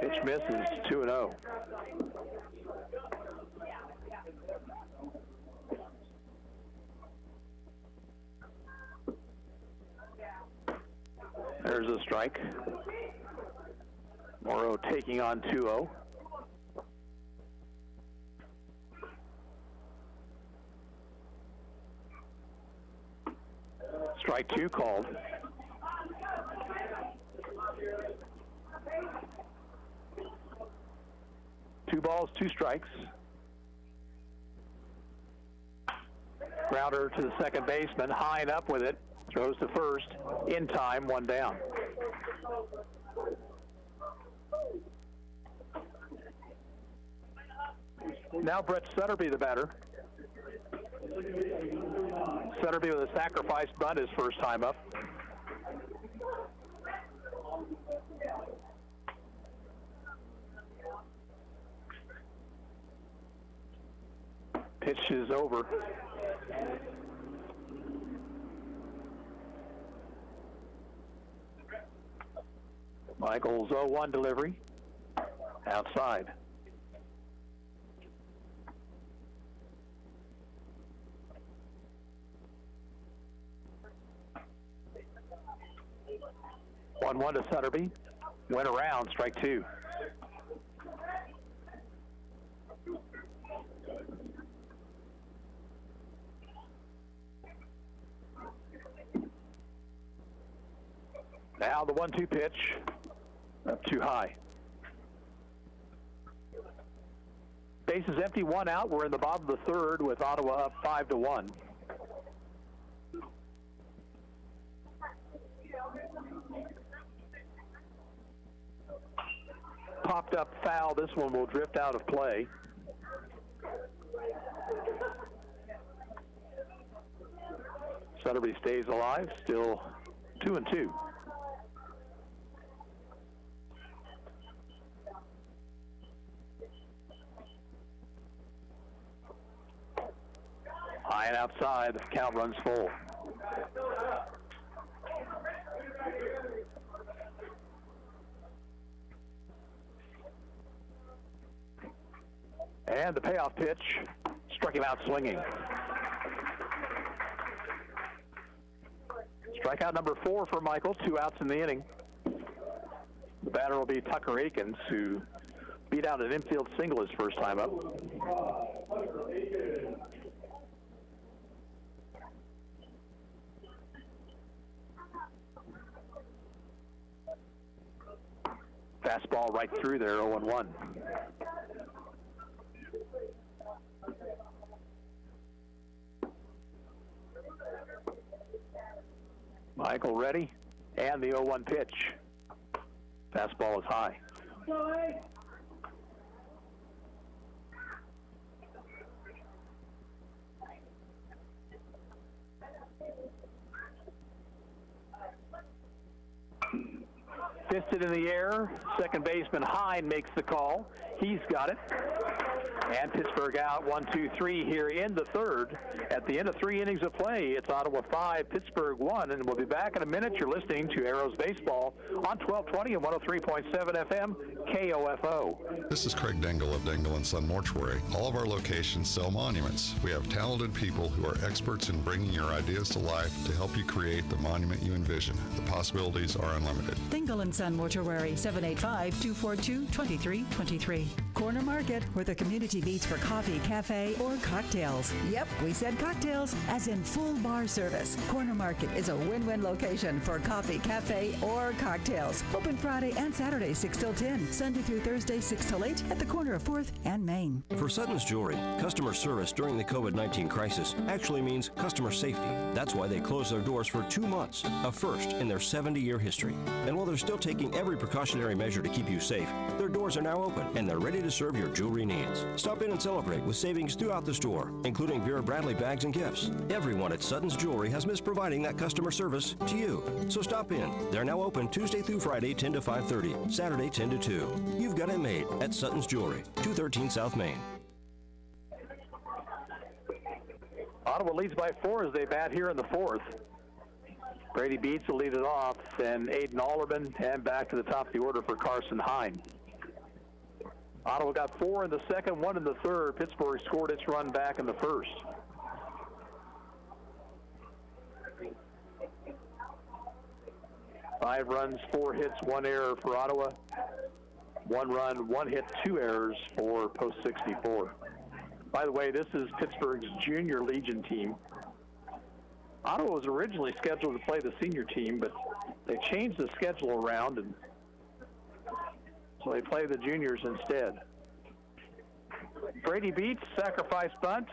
Pitch misses, 2-0. There's a strike. Morrow taking on 2-0. Strike 2 called. Two balls, 2 strikes. Grounder to the second baseman, high and up with it. Throws to first, in time, 1 down. Now Brett Sutterby, the batter. Sutterby with a sacrifice bunt his first time up. Pitch is over. Michael's 0-1 delivery. Outside. One to Sutterby. Went around, strike 2. Now the 1-2 pitch, up too high. Bases empty, 1 out. We're in the bottom of the third with Ottawa up 5-1. Popped up foul. This one will drift out of play. Sutterby stays alive, still 2-2. High and outside, the count runs full. And the payoff pitch struck him out swinging. Strikeout number 4 for Michael, 2 outs in the inning. The batter will be Tucker Akins, who beat out an infield single his first time up. Fastball right through there, 0-1. Michael ready, and the 0-1 pitch. Fastball is high. Fisted in the air. Second baseman Hine makes the call. He's got it. And Pittsburgh out 1-2-3 here in the third. At the end of 3 innings of play, it's Ottawa 5, Pittsburgh 1, and we'll be back in a minute. You're listening to Arrows Baseball on 1220 and 103.7 FM, KOFO. This is Craig Dingle of Dingle & Son Mortuary. All of our locations sell monuments. We have talented people who are experts in bringing your ideas to life to help you create the monument you envision. The possibilities are unlimited. Dingle & Son Mortuary, 785-242-2323. Corner Market, where the community meets for coffee, cafe, or cocktails. Yep, we said cocktails, as in full bar service. Corner Market is a win-win location for coffee, cafe, or cocktails. Open Friday and Saturday, 6 till 10. Sunday through Thursday, 6 till 8 at the corner of 4th and Main. For Sutton's Jewelry, customer service during the COVID-19 crisis actually means customer safety. That's why they closed their doors for 2 months, a first in their 70-year history. And while they're still taking every precautionary measure to keep you safe, their doors are now open and they're ready to serve your jewelry needs. Stop in and celebrate with savings throughout the store, including Vera Bradley bags and gifts. Everyone at Sutton's Jewelry has missed providing that customer service to you. So stop in. They're now open Tuesday through Friday, 10 to 5:30, Saturday, 10 to 2. You've got it made at Sutton's Jewelry, 213 South Main. Ottawa leads by 4 as they bat here in the 4th. Brady Beats will lead it off, then Aiden Alderman, and back to the top of the order for Carson Hine. Ottawa got 4 in the second, 1 in the third. Pittsburgh scored its run back in the first. Five runs, 4 hits, 1 error for Ottawa. 1 run, 1 hit, 2 errors for Post 64. By the way, this is Pittsburgh's junior Legion team. Ottawa was originally scheduled to play the senior team, but they changed the schedule around, and so they play the juniors instead. Brady Beats, sacrifice bunt,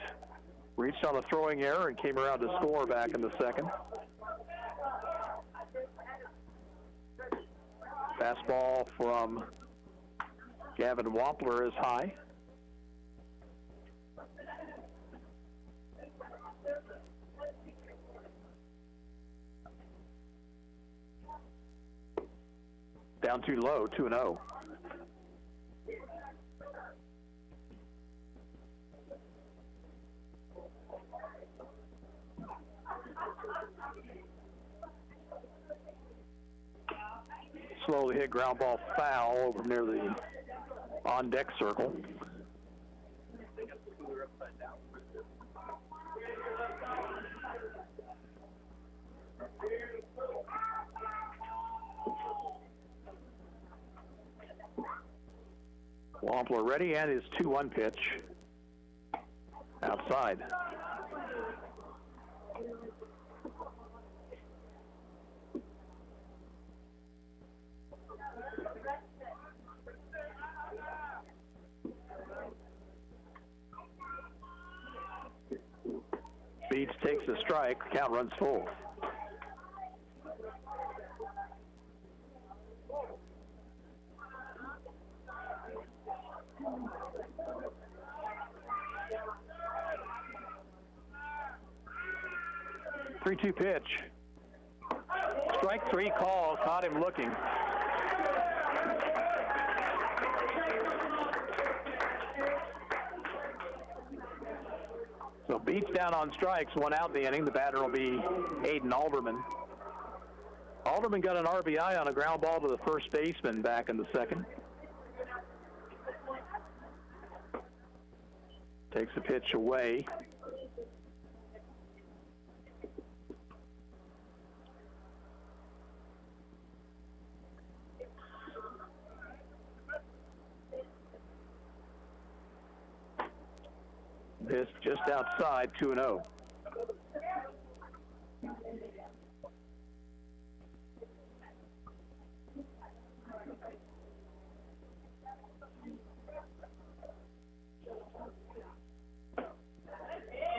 reached on a throwing error and came around to score back in the second. Fastball from Gavin Wampler is high. Down too low, 2-0. Slowly hit ground ball foul over near the on-deck circle. Wampler ready, and his 2-1 pitch outside. Beats takes the strike, count runs full. Three-two pitch. Strike 3 call, caught him looking. So Beats down on strikes, 1 out in the inning. The batter will be Aiden Alderman. Alderman got an RBI on a ground ball to the first baseman back in the second. Takes the pitch away. pitch just outside, 2-0.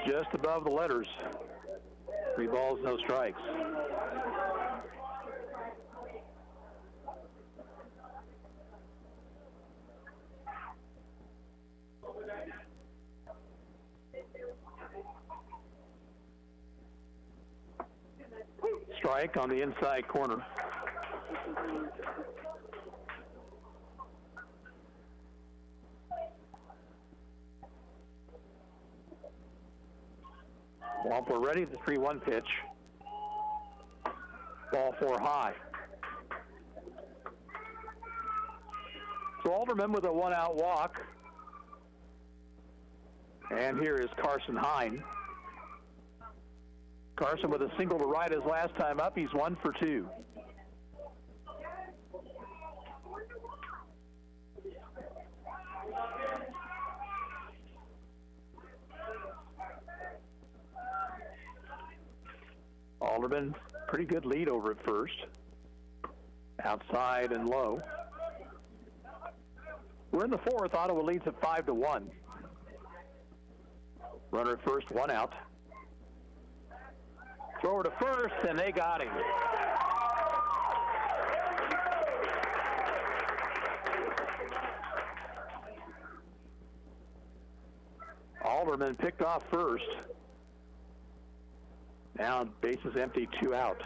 Just above the letters. 3 balls, no strikes. Strike on the inside corner. Wampler ready, the 3-1 pitch. Ball 4 high. So Alderman with a 1-out walk. And here is Carson Hine. Carson with a single to right his last time up. He's 1 for 2. Alderman, pretty good lead over at first. Outside and low. We're in the 4th. Ottawa leads at 5-1. Runner at first, 1 out. Thrower to first, and they got him. Alderman picked off first. Now bases empty, 2 out.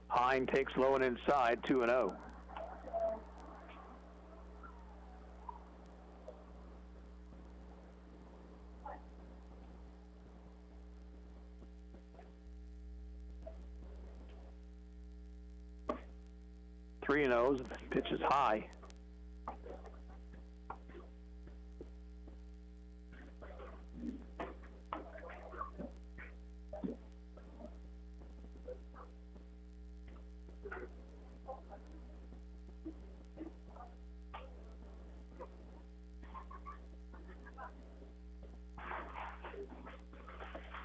Hine takes low and inside, 2-0. Three and O's, pitch is high.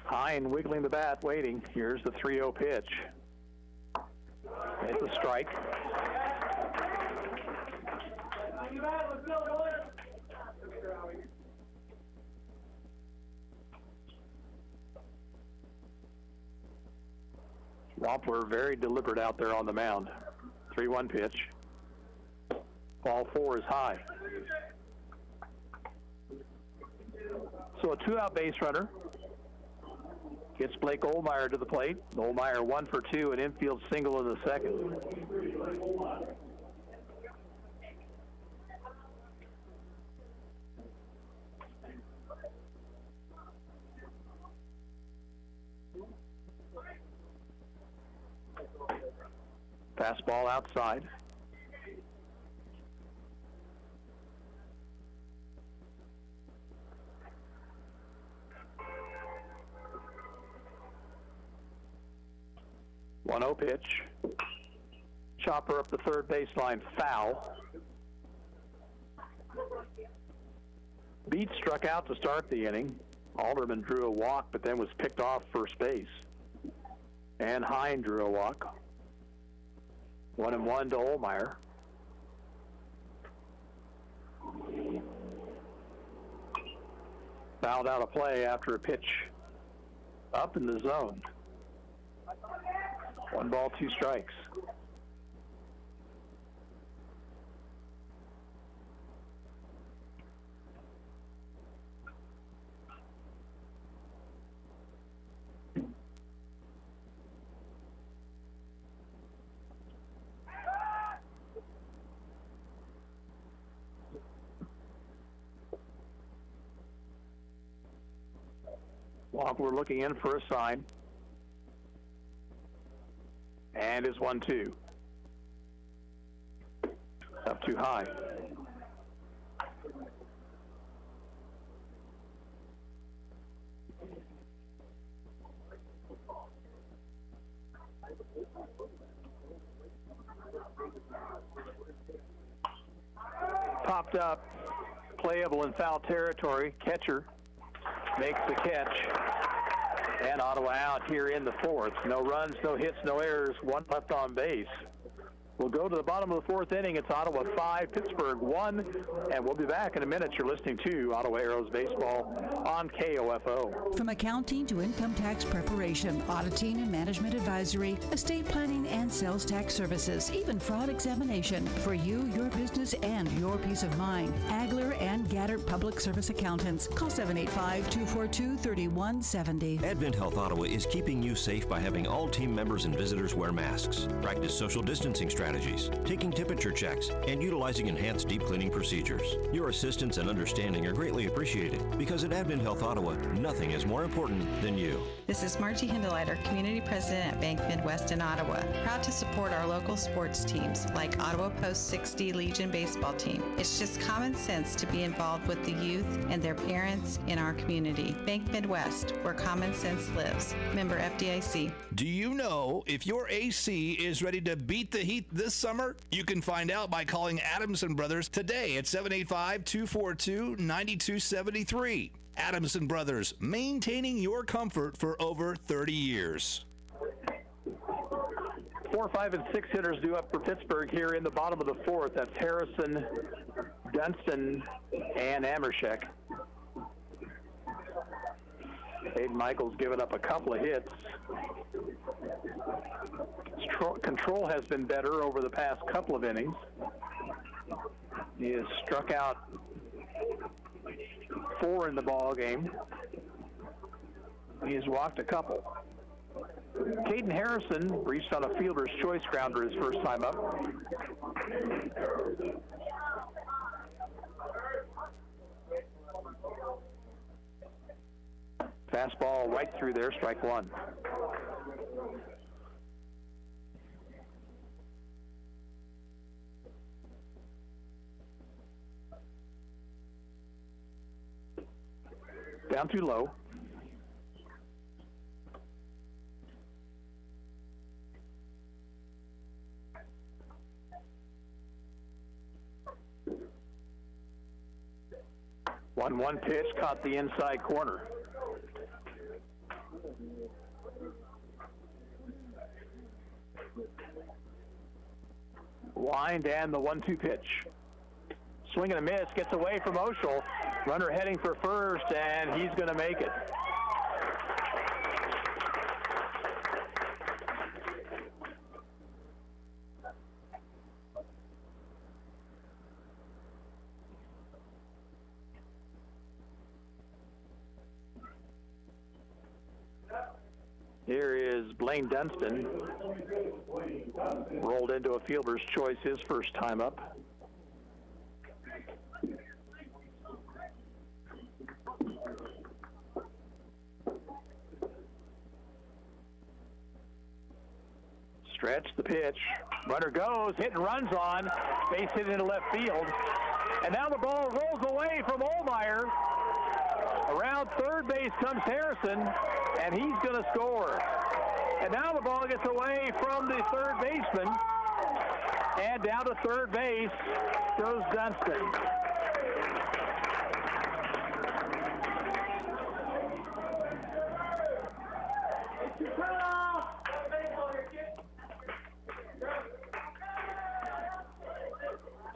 Hine wiggling the bat, waiting. Here's the 3-0 pitch. It's a strike. Wampler very deliberate out there on the mound. 3-1 pitch. Ball 4 is high. So a 2-out base runner. Gets Blake Ohlmeyer to the plate. Ohlmeyer 1 for 2, an infield single in the second. Fastball outside. One 0 pitch. Chopper up the third baseline, foul. Beat struck out to start the inning. Alderman drew a walk, but then was picked off first base. And Hine drew a walk. 1-1 to Ohlmeyer. Fouled out of play after a pitch up in the zone. 1 ball, 2 strikes. We're looking in for a sign. And is 1-2. Up too high. popped up, playable in foul territory. Catcher makes the catch, and Ottawa out here in the fourth. No runs, no hits, no errors, one left on base. We'll go to the bottom of the fourth inning. It's Ottawa 5, Pittsburg 1, and we'll be back in a minute. You're listening to Ottawa Arrows Baseball on KOFO. From accounting to income tax preparation, auditing and management advisory, estate planning and sales tax services, even fraud examination. For you, your business, and your peace of mind. Agler and Gaddert Public Service Accountants. Call 785-242-3170. Advent Health Ottawa is keeping you safe by having all team members and visitors wear masks, practice social distancing strategies, taking temperature checks, and utilizing enhanced deep cleaning procedures. Your assistance and understanding are greatly appreciated because at Advent Health Ottawa, nothing is more important than you. This is Margie Hindeleiter, Community President at Bank Midwest in Ottawa, proud to support our local sports teams like Ottawa Post 60 Legion Baseball Team. It's just common sense to be involved with the youth and their parents in our community. Bank Midwest, where common sense lives. Member FDIC. Do you know if your AC is ready to beat the heat this summer? You can find out by calling Adams & Brothers today at 785-242-9273. Adams & Brothers, maintaining your comfort for over 30 years. 4, 5, and 6 hitters due up for Pittsburgh here in the bottom of the fourth. That's Harrison, Dunston, and Amershek. Hayden Michaels giving up a couple of hits. Control has been better over the past couple of innings. He has struck out 4 in the ball game. He has walked a couple. Caden Harrison reached on a fielder's choice grounder his first time up. Fastball right through there, strike one. Down too low. One pitch caught the inside corner. Wind and the 1-2 pitch. Swing and a miss, gets away from Oshel. Runner heading for first, and he's going to make it. Here is Blaine Dunston. Rolled into a fielder's choice his first time up. Stretch the pitch. Runner goes, hit and runs on. Base hit into left field. And now the ball rolls away from Ohlmeyer. Around third base comes Harrison, and he's going to score. And now the ball gets away from the third baseman, and down to third base goes Dunston.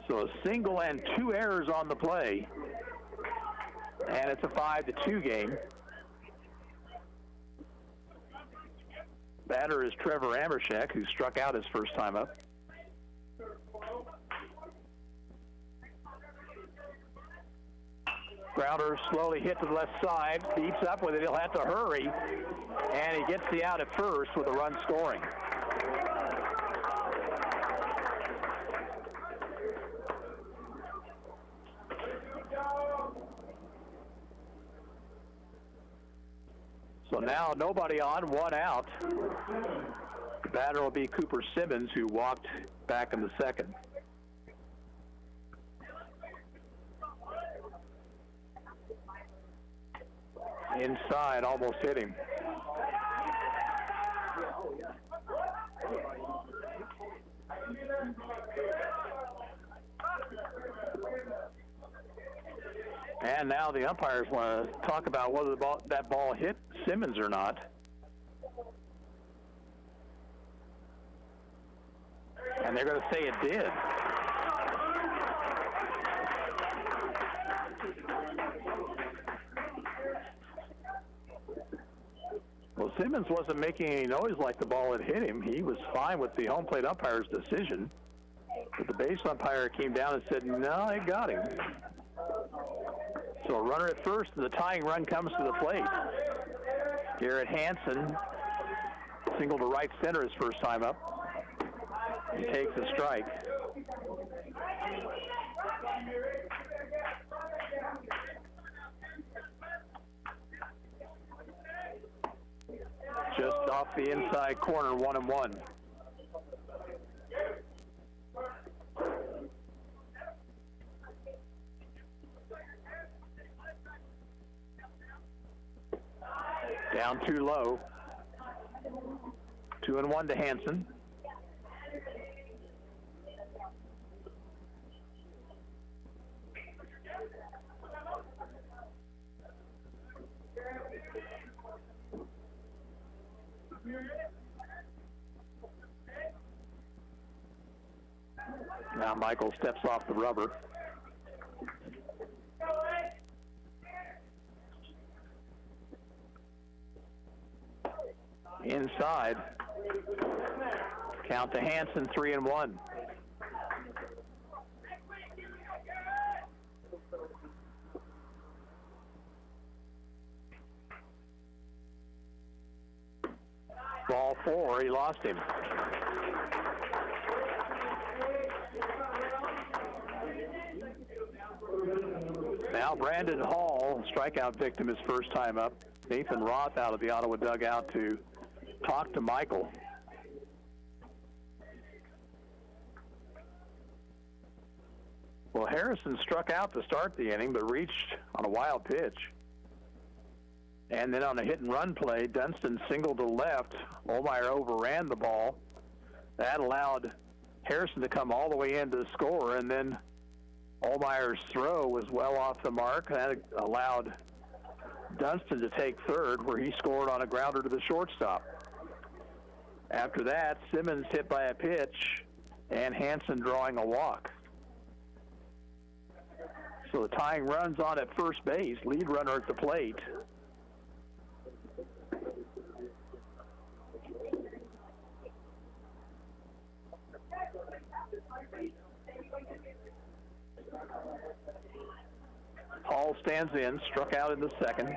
So a single and 2 errors on the play. And it's a 5-2 game. Batter is Trevor Amershek, who struck out his first time up. Grounder slowly hit to the left side, beats up with it. He'll have to hurry, and he gets the out at first with a run scoring. So now nobody on, 1 out. The batter will be Cooper Simmons, who walked back in the second. Inside, almost hit him. And now the umpires want to talk about whether that ball hit Simmons or not. And they're going to say it did. Well, Simmons wasn't making any noise like the ball had hit him. He was fine with the home plate umpire's decision. But the base umpire came down and said, no, it got him. So a runner at first, and the tying run comes to the plate. Garrett Hansen, single to right center his first time up. He takes a strike. Just off the inside corner, 1-1. Down too low. 2-1 to Hansen. Now Michael steps off the rubber. Inside. Count to Hansen, 3-1. Ball 4, he lost him. Now Brandon Hall, strikeout victim his first time up. Nathan Roth out of the Ottawa dugout to talk to Michael. Well, Harrison struck out to start the inning, but reached on a wild pitch. And then on a hit-and-run play, Dunston singled to left. Olmeyer overran the ball. That allowed Harrison to come all the way in to score, and then Olmeyer's throw was well off the mark. That allowed Dunston to take third, where he scored on a grounder to the shortstop. After that, Simmons hit by a pitch, and Hansen drawing a walk. So the tying run's on at first base, lead runner at the plate. Hall stands in, struck out in the second.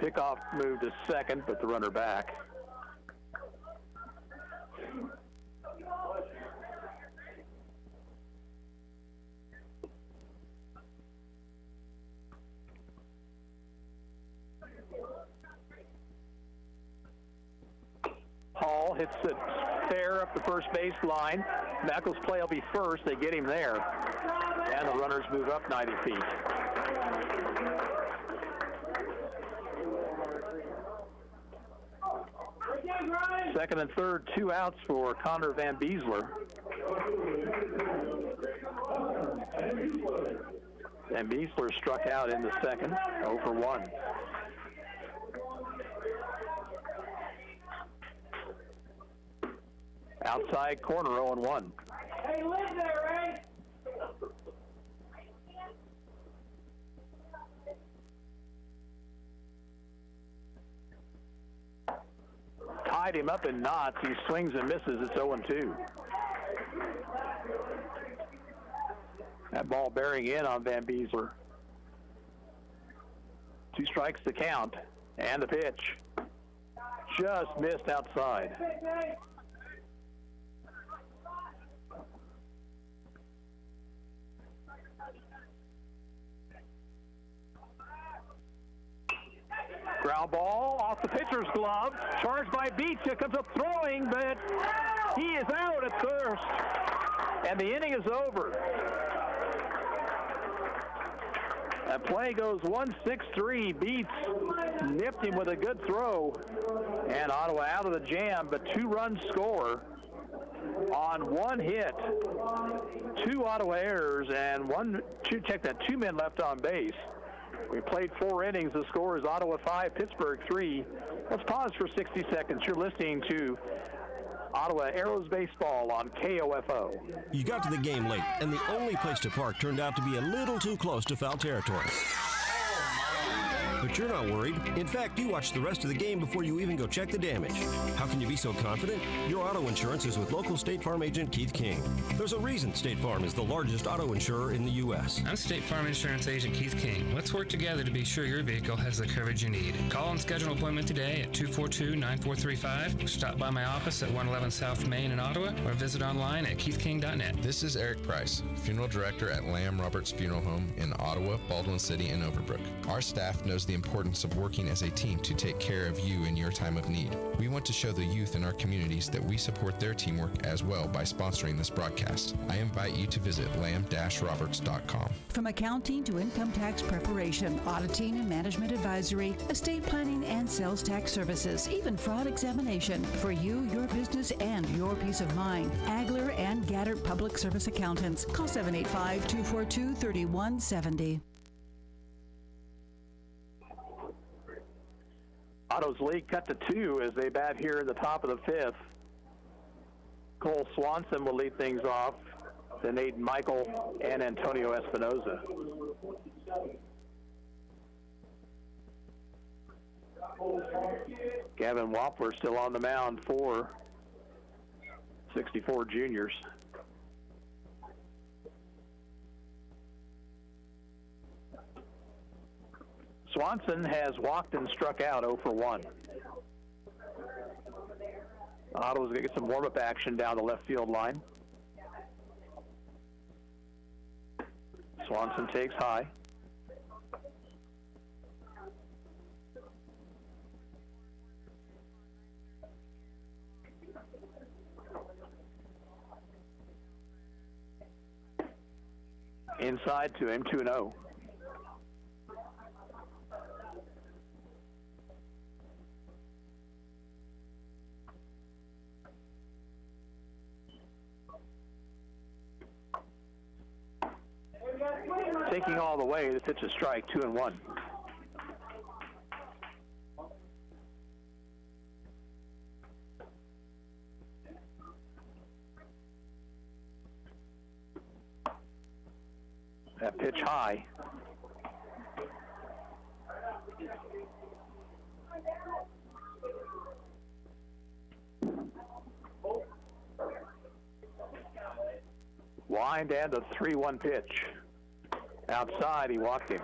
Pickoff moved to second, but the runner back. Hall hits it fair up the first base line. Knuckles' play will be first. They get him there. And the runners move up 90 feet. Second and third, 2 outs for Connor Van Beesler. Van Beesler struck out in the second, 0 for 1. Outside corner, 0-1. Hey, live there, Ray! Tied him up in knots. He swings and misses. It's 0-2. That ball bearing in on Van Beesler. 2 strikes to count. And the pitch. Just missed outside. Ground ball off the pitcher's glove. Charged by Beach. Here comes up throwing, but he is out at first. And the inning is over. That play goes 1-6-3. Beats nipped him with a good throw. And Ottawa out of the jam, but 2 runs score. on one hit. 2 Ottawa errors and 2 men left on base. We played 4 innings. The score is Ottawa 5, Pittsburg 3. Let's pause for 60 seconds. You're listening to Ottawa Arrows Baseball on KOFO. You got to the game late, and the only place to park turned out to be a little too close to foul territory. But you're not worried. In fact, you watch the rest of the game before you even go check the damage. How can you be so confident? Your auto insurance is with local State Farm agent Keith King. There's a reason State Farm is the largest auto insurer in the U.S. I'm State Farm Insurance Agent Keith King. Let's work together to be sure your vehicle has the coverage you need. Call and schedule an appointment today at 242-9435. Stop by my office at 111 South Main in Ottawa or visit online at keithking.net. This is Eric Price, Funeral Director at Lamb Roberts Funeral Home in Ottawa, Baldwin City, and Overbrook. Our staff knows the importance of working as a team to take care of you in your time of need. We want to show the youth in our communities that we support their teamwork as well by sponsoring this broadcast. I invite you to visit lamb-roberts.com. From accounting to income tax preparation, auditing and management advisory, estate planning and sales tax services, even fraud examination. For you, your business, and your peace of mind. Agler and Gaddert Public Service Accountants. Call 785-242-3170. Otto's lead cut to 2 as they bat here in the top of the 5th. Cole Swanson will lead things off, then Aiden Michael and Antonio Espinoza. Gavin Wampler still on the mound for 64 juniors. Swanson has walked and struck out 0 for 1. Ottawa's going to get some warm-up action down the left field line. Swanson takes high. Inside to him, 2-0. Taking all the way, the pitch is strike, 2-1. That pitch high. Wind and a 3-1 pitch. Outside, he walked him.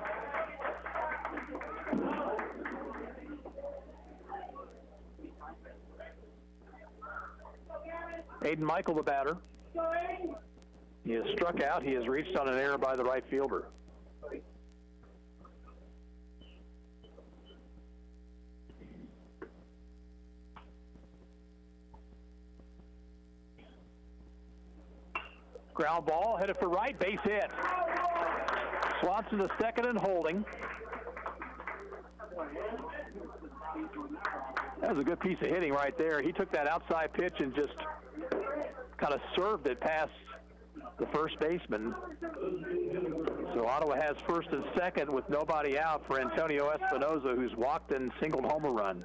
Aiden Michael, the batter. He has struck out. He has reached on an error by the right fielder. Ground ball, headed for right, base hit. Swanson to second and holding. That was a good piece of hitting right there. He took that outside pitch and just kind of served it past the first baseman. So Ottawa has first and second with nobody out for Antonio Espinoza, who's walked and singled home a run.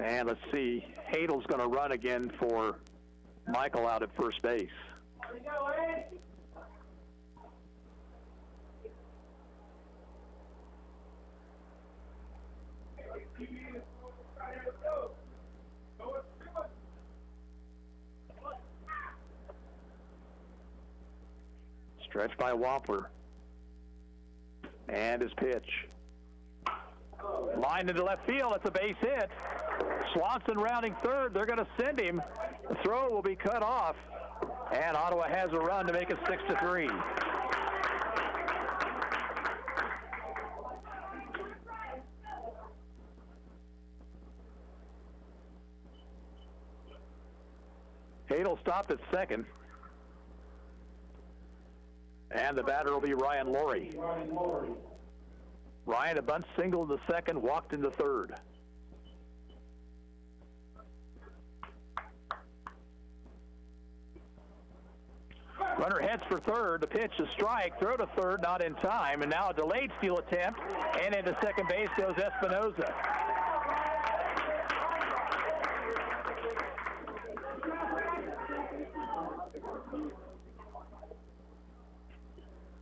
And let's see, Hadel's going to run again for Michael out at first base. Stretched by Wampler. And his pitch. Line into left field. It's a base hit. Swanson rounding third. They're going to send him. The throw will be cut off. And Ottawa has a run to make it 6-3. Hadel stopped at second. And the batter will be Ryan Laurie. Ryan, a bunt single in the second, walked in the third. Runner heads for third. The pitch, a strike. Throw to third, not in time. And now a delayed steal attempt. And into second base goes Espinoza.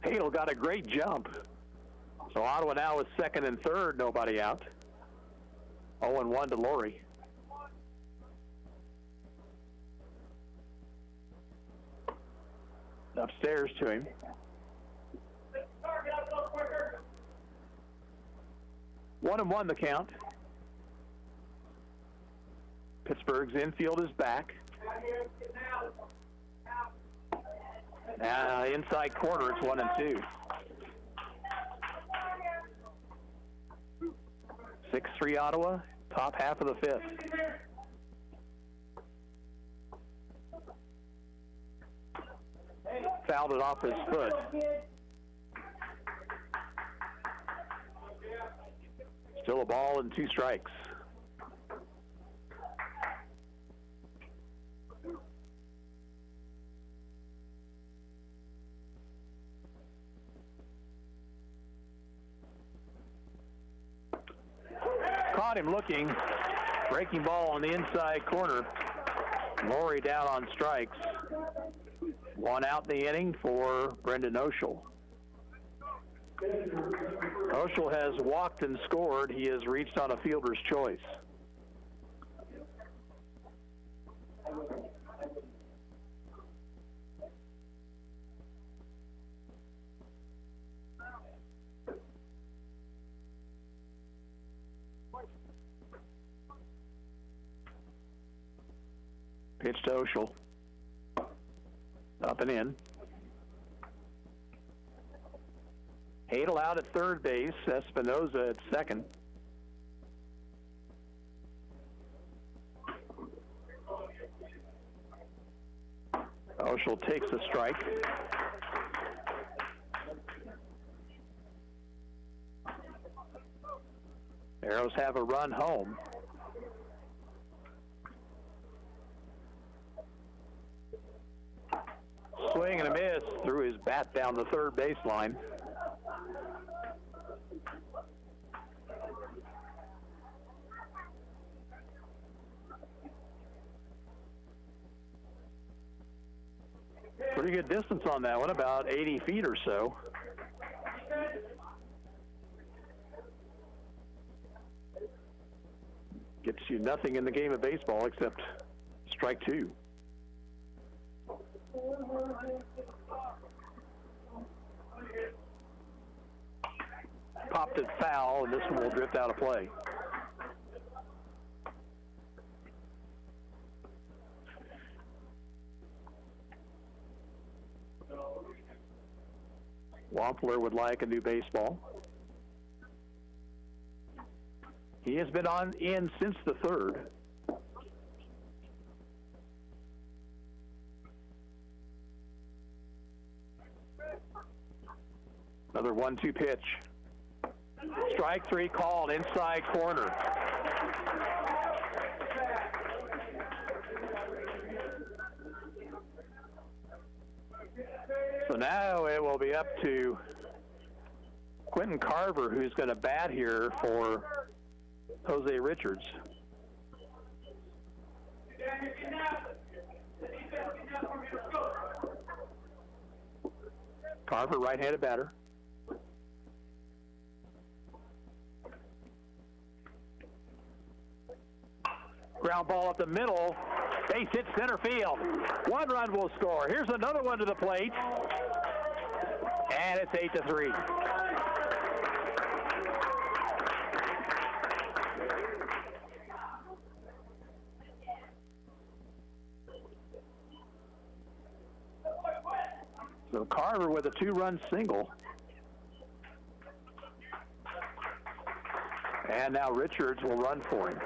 Hadel got a great jump. So Ottawa now is second and third, nobody out. 0-1 to Laurie. Upstairs to him. One and one the count. Pittsburgh's infield is back. Inside corner, it's 1-2. 6-3 Ottawa, top half of the fifth. Fouled it off his foot. Still a ball and 2 strikes. Caught him looking. Breaking ball on the inside corner. Laurie down on strikes. 1 out in the inning for Brendan Oshel. Oshel has walked and scored. He has reached on a fielder's choice. Pitch to Oshel. Up and in. Hadel out at third base. Espinoza at second. Oshel takes the strike. Arrows have a run home. Swing and a miss, threw his bat down the third baseline. Pretty good distance on that one, about 80 feet or so. Gets you nothing in the game of baseball except strike 2. Popped it foul, and this one will drift out of play. Wampler would like a new baseball. He has been in since the third. Another 1-2 pitch. Strike 3 called, inside corner. So now it will be up to Quentin Carver, who's going to bat here for Jose Richards. Carver, right-handed batter. Ground ball up the middle. Base hit center field. 1 run will score. Here's another one to the plate. And it's 8-3. So Carver with a 2-run single. And now Richards will run for him.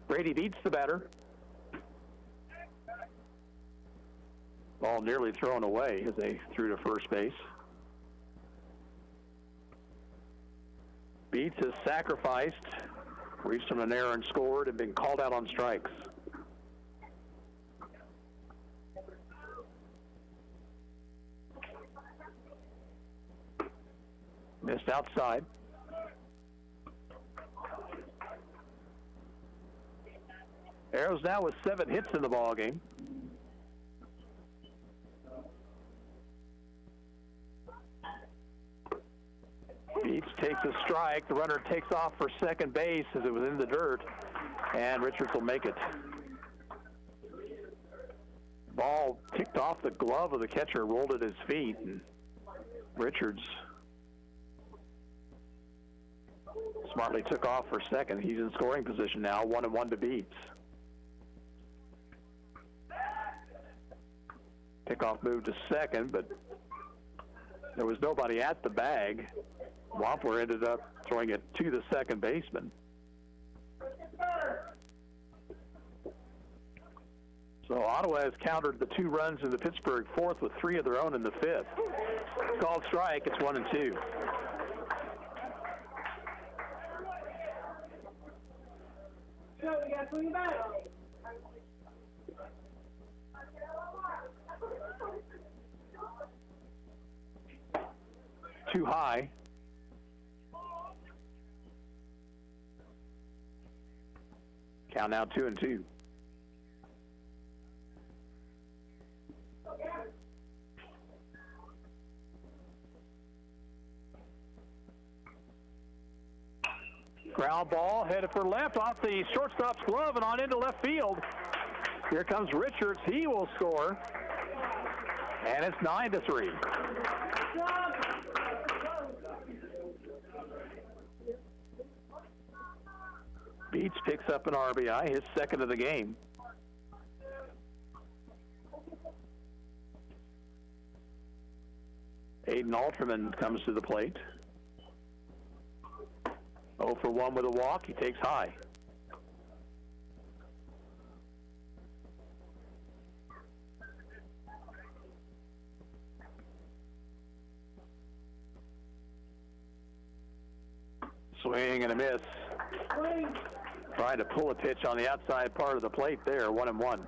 Brady beats the batter. Ball nearly thrown away as they threw to first base. Beats has sacrificed, reached on an error and scored, and been called out on strikes. Missed outside. Arrows now with 7 hits in the ball game. Beats takes a strike. The runner takes off for second base as it was in the dirt, and Richards will make it. Ball ticked off the glove of the catcher, rolled at his feet, and Richards smartly took off for second. He's in scoring position now, 1-1 to Beats. Pickoff moved to second, but there was nobody at the bag. Wampler ended up throwing it to the second baseman. So Ottawa has countered the 2 runs in the Pittsburgh fourth with 3 of their own in the fifth. Called strike, it's 1-2. Too high. Count now 2-2. Ground ball headed for left off the shortstop's glove and on into left field. Here comes Richards. He will score. And it's 9-3. Beats picks up an RBI, his second of the game. Aiden Alterman comes to the plate. 0 for 1 with a walk. He takes high. Swing and a miss. Trying to pull a pitch on the outside part of the plate there, 1-1.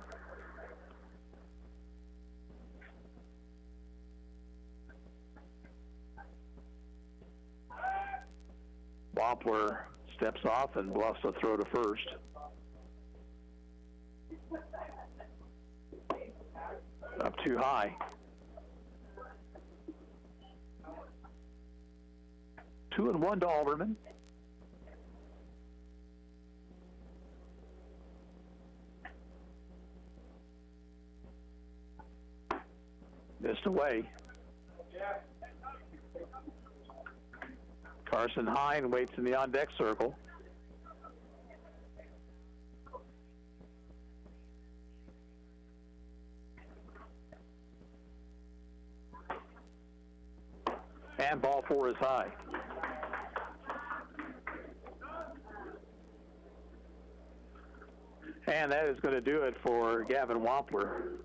Wampler steps off and bluffs a throw to first. Up too high. 2-1 to Alderman. Missed away. Carson Hine waits in the on-deck circle. And ball 4 is high. And that is going to do it for Gavin Wampler.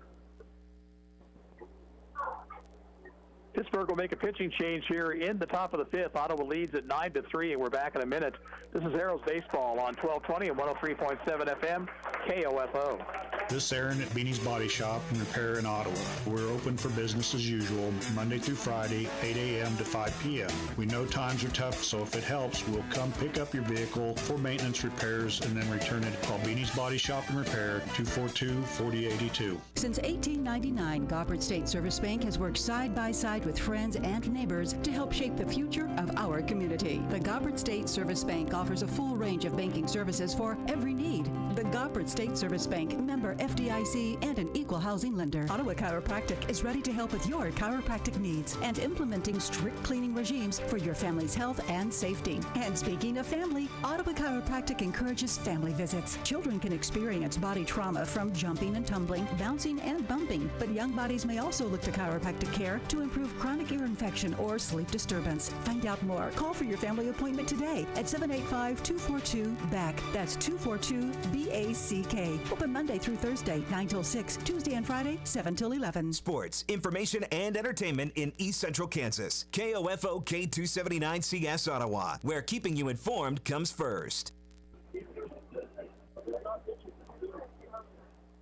Pittsburgh will make a pitching change here in the top of the fifth. Ottawa leads at 9-3, and we're back in a minute. This is Arrows Baseball on 1220 and 103.7 FM, KOFO. This is Aaron at Beanie's Body Shop and Repair in Ottawa. We're open for business as usual, Monday through Friday, 8 a.m. to 5 p.m. We know times are tough, so if it helps, we'll come pick up your vehicle for maintenance repairs and then return it. Call Beanie's Body Shop and Repair, 242-4082. Since 1899, Goppert State Service Bank has worked side by side with friends and neighbors to help shape the future of our community. The Goppert State Service Bank offers a full range of banking services for every need. The Goppert State Service Bank, member FDIC, and an equal housing lender. Ottawa Chiropractic is ready to help with your chiropractic needs and implementing strict cleaning regimes for your family's health and safety. And speaking of family, Ottawa Chiropractic encourages family visits. Children can experience body trauma from jumping and tumbling, bouncing and bumping, but young bodies may also look to chiropractic care to improve chronic ear infection or sleep disturbance. Find out more. Call for your family appointment today at 785-242-BACK. That's 242-BACK. KACK. Open Monday through Thursday, 9 till 6. Tuesday and Friday, 7 till 11. Sports, information, and entertainment in East Central Kansas. KOFO K279CS Ottawa, where keeping you informed comes first.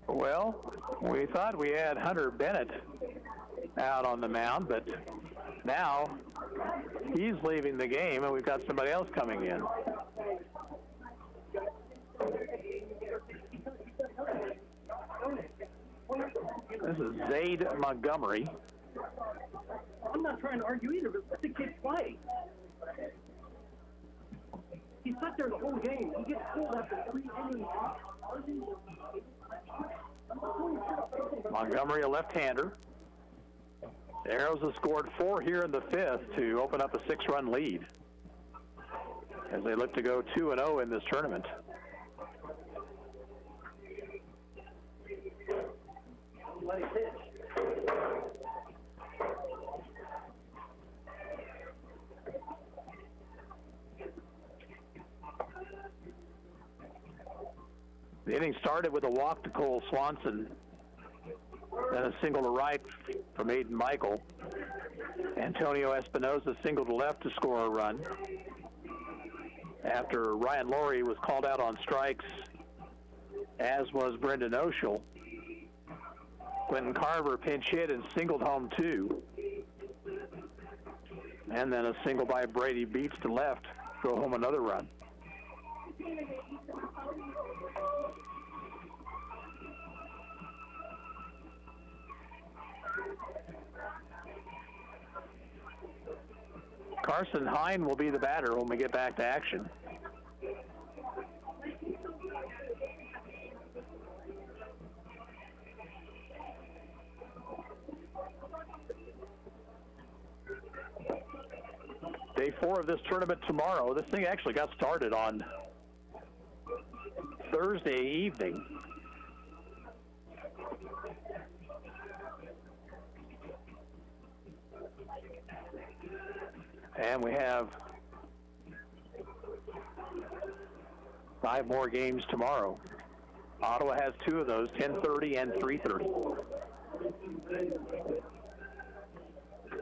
Well, we thought we had Hunter Bennett out on the mound, but now he's leaving the game, and we've got somebody else coming in. This is Zaid Montgomery. I'm not trying to argue either, but let the kid play. He sat there the whole game. He gets pulled after 3 innings. Montgomery, a left-hander. The Arrows have scored 4 here in the 5th to open up a 6-run lead as they look to go 2-0 in this tournament. The inning started with a walk to Cole Swanson, then a single to right from Aiden Michael. Antonio Espinoza singled to left to score a run. After Ryan Laurie was called out on strikes, as was Brendan Oshel, Quentin Carver pinch hit and singled home 2. And then a single by Brady Beats to left, throw home another run. Carson Hine will be the batter when we get back to action. Day 4 of this tournament tomorrow. This thing actually got started on Thursday evening. And we have 5 more games tomorrow. Ottawa has 2 of those, 10:30 and 3:30.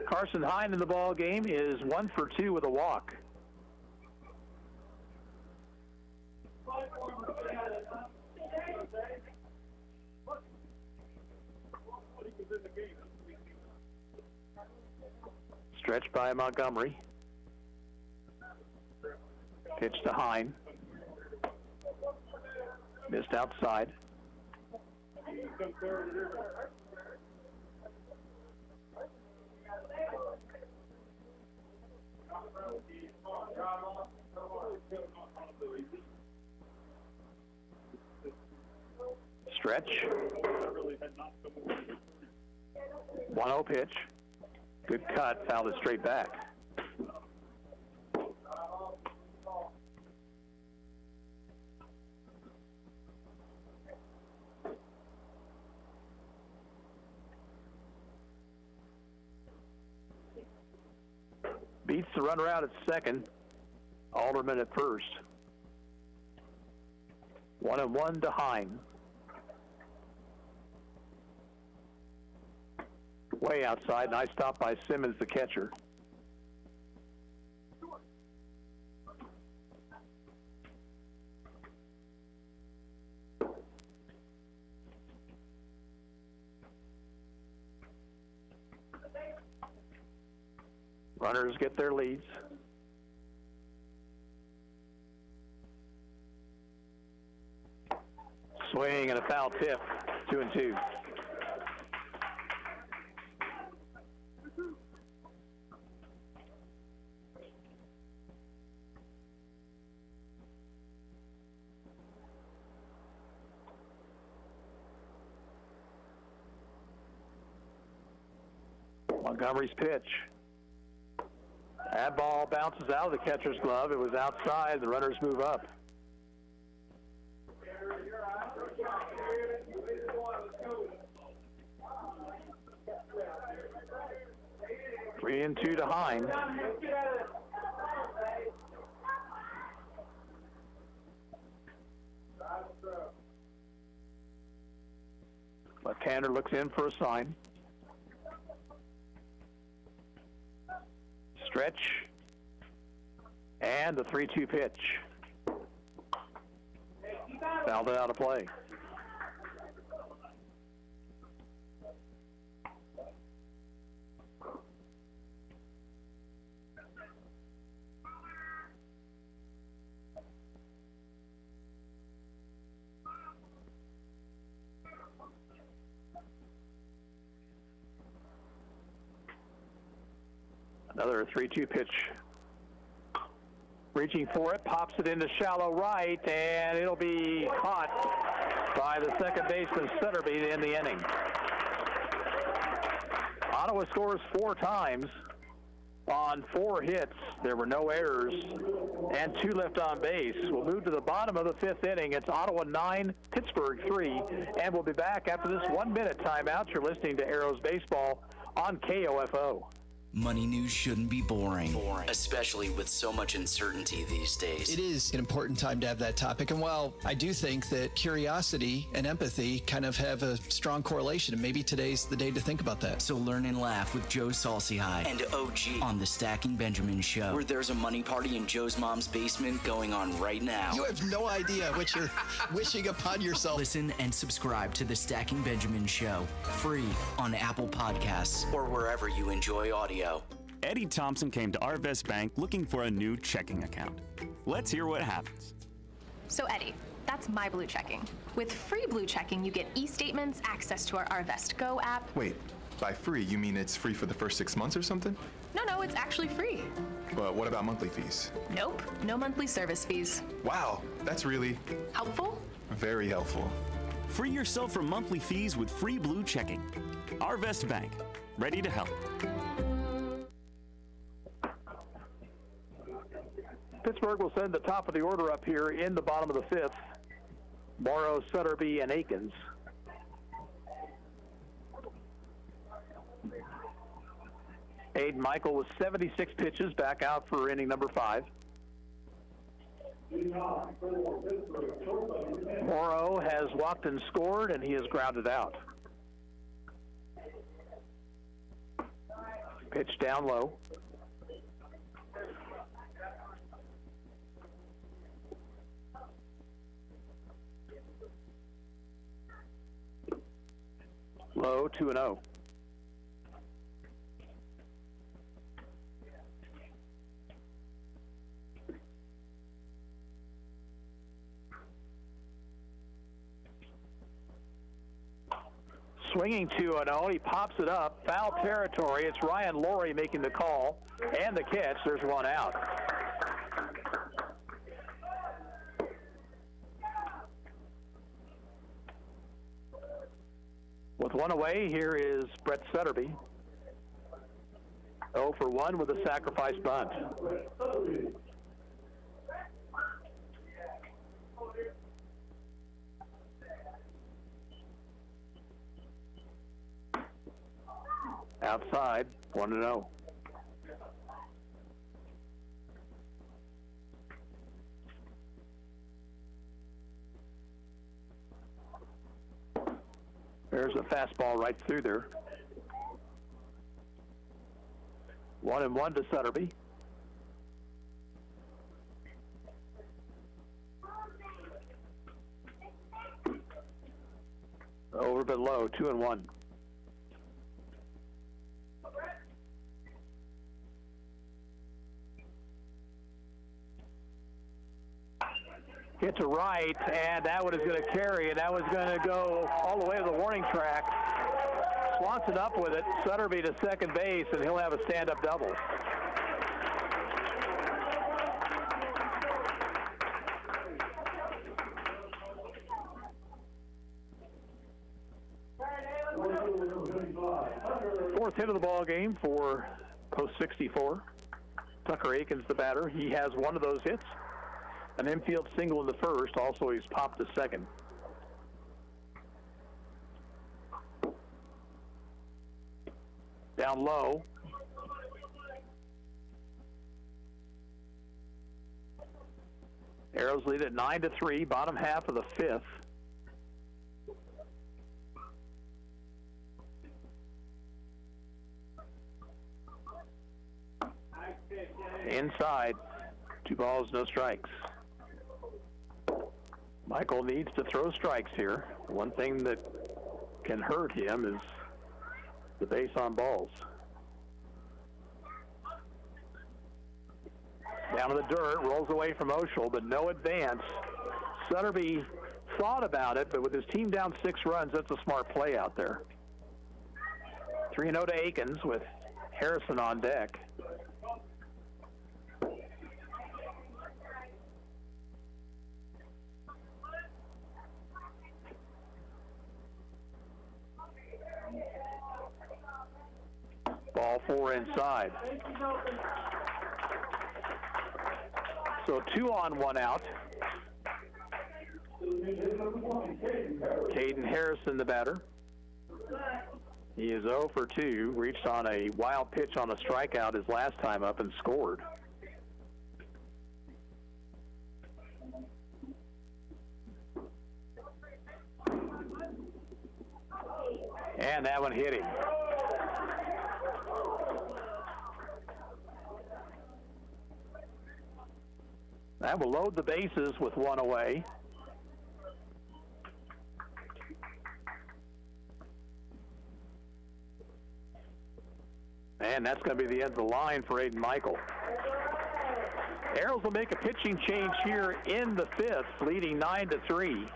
Carson Hine in the ball game is 1 for 2 with a walk. Stretched by Montgomery. Pitch to Hine. Missed outside. Stretch. 1-0 pitch. Good cut, fouled it straight back. Beats the runner out at second. Alderman at first. 1-1 to Hine. Way outside, nice stop by Simmons, the catcher. Runners get their leads. Swing and a foul tip, 2-2. Montgomery's pitch. That ball bounces out of the catcher's glove. It was outside. The runners move up. Three and 2 to Hine. Left-hander looks in for a sign. Stretch. And the 3-2 pitch. Fouled it out of play. Another 3-2 pitch. Reaching for it, pops it into shallow right, and it'll be caught by the second baseman Sutterby to end the inning. Ottawa scores 4 times on 4 hits. There were no errors and 2 left on base. We'll move to the bottom of the 5th inning. It's Ottawa 9, Pittsburg 3, and we'll be back after this 1-minute timeout. You're listening to Arrows Baseball on KOFO. Money news shouldn't be boring, especially with so much uncertainty these days. It is an important time to have that topic. And while I do think that curiosity and empathy kind of have a strong correlation, and maybe today's the day to think about that. So learn and laugh with Joe Salsihai and OG on the Stacking Benjamin Show, where there's a money party in Joe's mom's basement going on right now. You have no idea what you're wishing upon yourself. Listen and subscribe to the Stacking Benjamin Show, free on Apple Podcasts or wherever you enjoy audio. Eddie Thompson came to Arvest Bank looking for a new checking account. Let's hear what happens. So Eddie, that's my Blue Checking. With free Blue Checking, you get e-statements, access to our Arvest Go app. Wait, by free, you mean it's free for the first 6 months or something? No, it's actually free. But what about monthly fees? Nope, no monthly service fees. Wow, that's really helpful. Very helpful. Free yourself from monthly fees with free Blue Checking. Arvest Bank, ready to help. Pittsburgh will send the top of the order up here in the bottom of the 5th. Morrow, Sutterby, and Akins. Aiden Michael with 76 pitches back out for inning number 5. Morrow has walked and scored, and he is grounded out. Pitch down low. Low, 2-0. Swinging 2-0, he pops it up, foul territory. It's Ryan Laurie making the call and the catch. There's one out. With one away, here is Brett Sutterby. 0 for 1 with a sacrifice bunt. Outside, 1-0. There's a fastball right through there. 1-1 to Sutterby. Over but low, 2-1. Hit to right, and that one is going to carry, and that was going to go all the way to the warning track. Swanson up with it, Sutterby to second base, and he'll have a stand-up double. Fourth hit of the ball game for post 64. Tucker Akins, the batter. He has one of those hits. An infield single in the first. Also, he's popped the second. Down low. Arrows lead at 9-3, bottom half of the 5th. inside. 2 balls, no strikes. Michael needs to throw strikes here. One thing that can hurt him is the base on balls. Down to the dirt, rolls away from Oshel, but no advance. Sutterby thought about it, but with his team down 6 runs, that's a smart play out there. 3-0 to Akins with Harrison on deck. Ball 4 inside. So 2 on, 1 out. Caden Harrison, the batter. He is 0 for 2. Reached on a wild pitch on a strikeout his last time up and scored. And that one hit him. That will load the bases with 1 away. And that's going to be the end of the line for Aiden Michael. Arrows will make a pitching change here in the 5th, leading 9-3.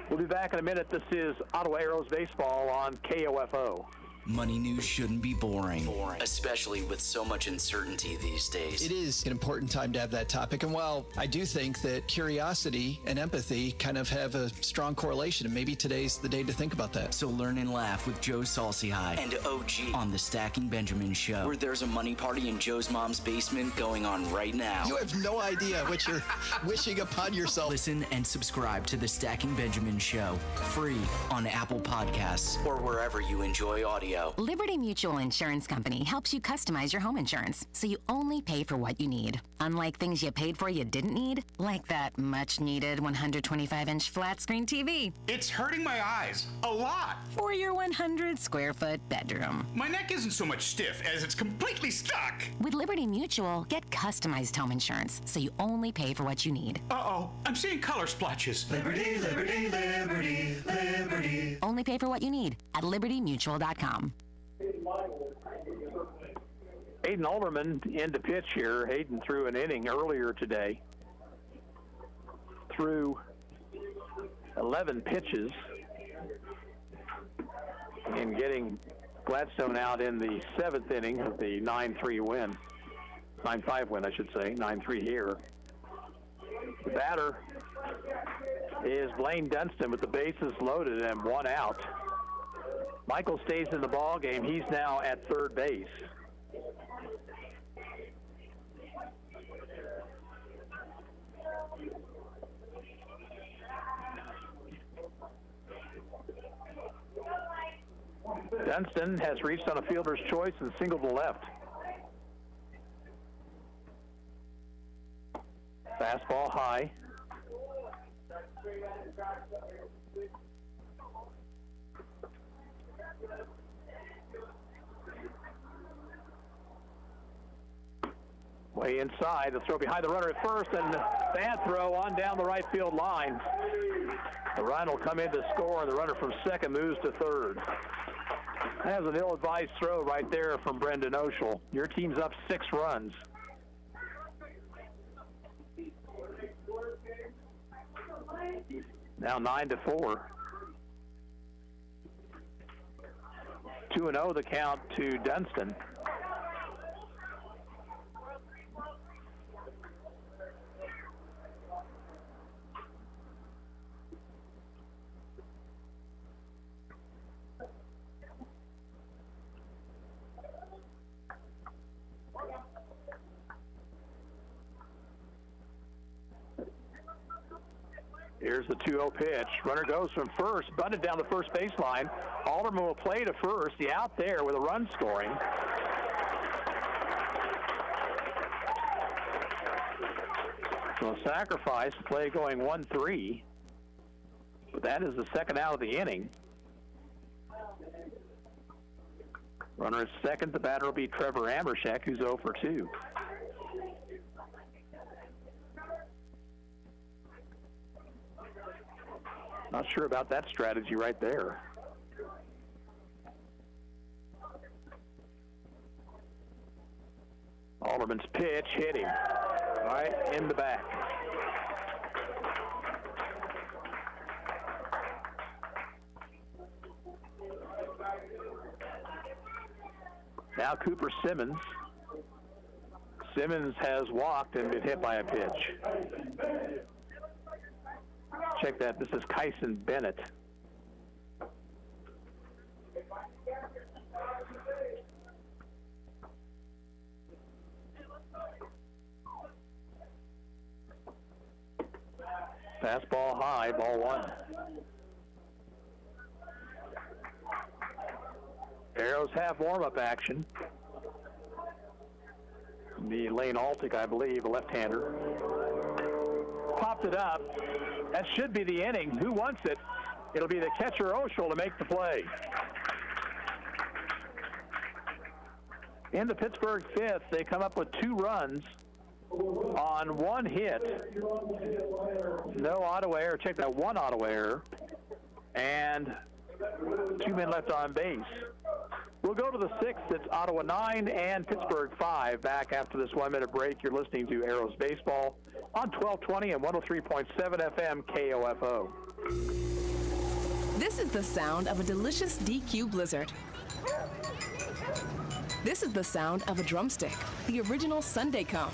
We'll be back in a minute. This is Ottawa Arrows Baseball on KOFO. Money news shouldn't be boring, especially with so much uncertainty these days. It is an important time to have that topic. And while I do think that curiosity and empathy kind of have a strong correlation, and maybe today's the day to think about that. So learn and laugh with Joe Salsihai and OG on the Stacking Benjamin Show, where there's a money party in Joe's mom's basement going on right now. You have no idea what you're wishing upon yourself. Listen and subscribe to the Stacking Benjamin Show, free on Apple Podcasts or wherever you enjoy audio. Liberty Mutual Insurance Company helps you customize your home insurance so you only pay for what you need. Unlike things you paid for you didn't need, like that much-needed 125-inch flat-screen TV. It's hurting my eyes a lot. For your 100-square-foot bedroom. My neck isn't so much stiff as it's completely stuck. With Liberty Mutual, get customized home insurance so you only pay for what you need. Uh-oh, I'm seeing color splotches. Liberty, liberty, liberty, liberty. Only pay for what you need at libertymutual.com. Hayden Alderman in to pitch here. Hayden threw an inning earlier today. Threw 11 pitches and getting Gladstone out in the 7th inning of the 9-3 win. 9-5 win, I should say. 9-3 here. The batter is Blaine Dunston with the bases loaded and 1 out. Michael stays in the ball game. He's now at 3rd base. Dunston has reached on a fielder's choice and singled to left. Fastball high. Way inside, the throw behind the runner at first, and bad throw on down the right field line. The run will come in to score, and the runner from second moves to third. That was an ill-advised throw right there from Brendan Oshel. Your team's up 6 runs. Now 9-4. 2-0 the count to Dunston. Here's the 2-0 pitch. Runner goes from first, bunted down the first baseline. Alderman will play to first. The out there with a run scoring. So a sacrifice, play going 1-3. But that is the second out of the inning. Runner is second. The batter will be Trevor Amershek, who's 0 for 2. Not sure about that strategy right there. Alderman's pitch hit him right in the back. Now Cooper Simmons. Simmons has walked and been hit by a pitch. Check that. This is Kyson Bennett. Fastball high, ball one. Arrows have warm-up action. The Lane Altic, I believe, a left-hander. Popped it up. That should be the inning. Who wants it? It'll be the catcher, Oshel, to make the play. In the Pittsburgh fifth, they come up with 2 runs on 1 hit. No Ottawa error. Check that, 1 Ottawa error. And 2 men left on base. We'll go to the 6th. It's Ottawa 9 and Pittsburgh 5. Back after this 1-minute break, you're listening to Arrows Baseball on 1220 and 103.7 FM KOFO. This is the sound of a delicious DQ Blizzard. This is the sound of a drumstick, the original Sunday cone.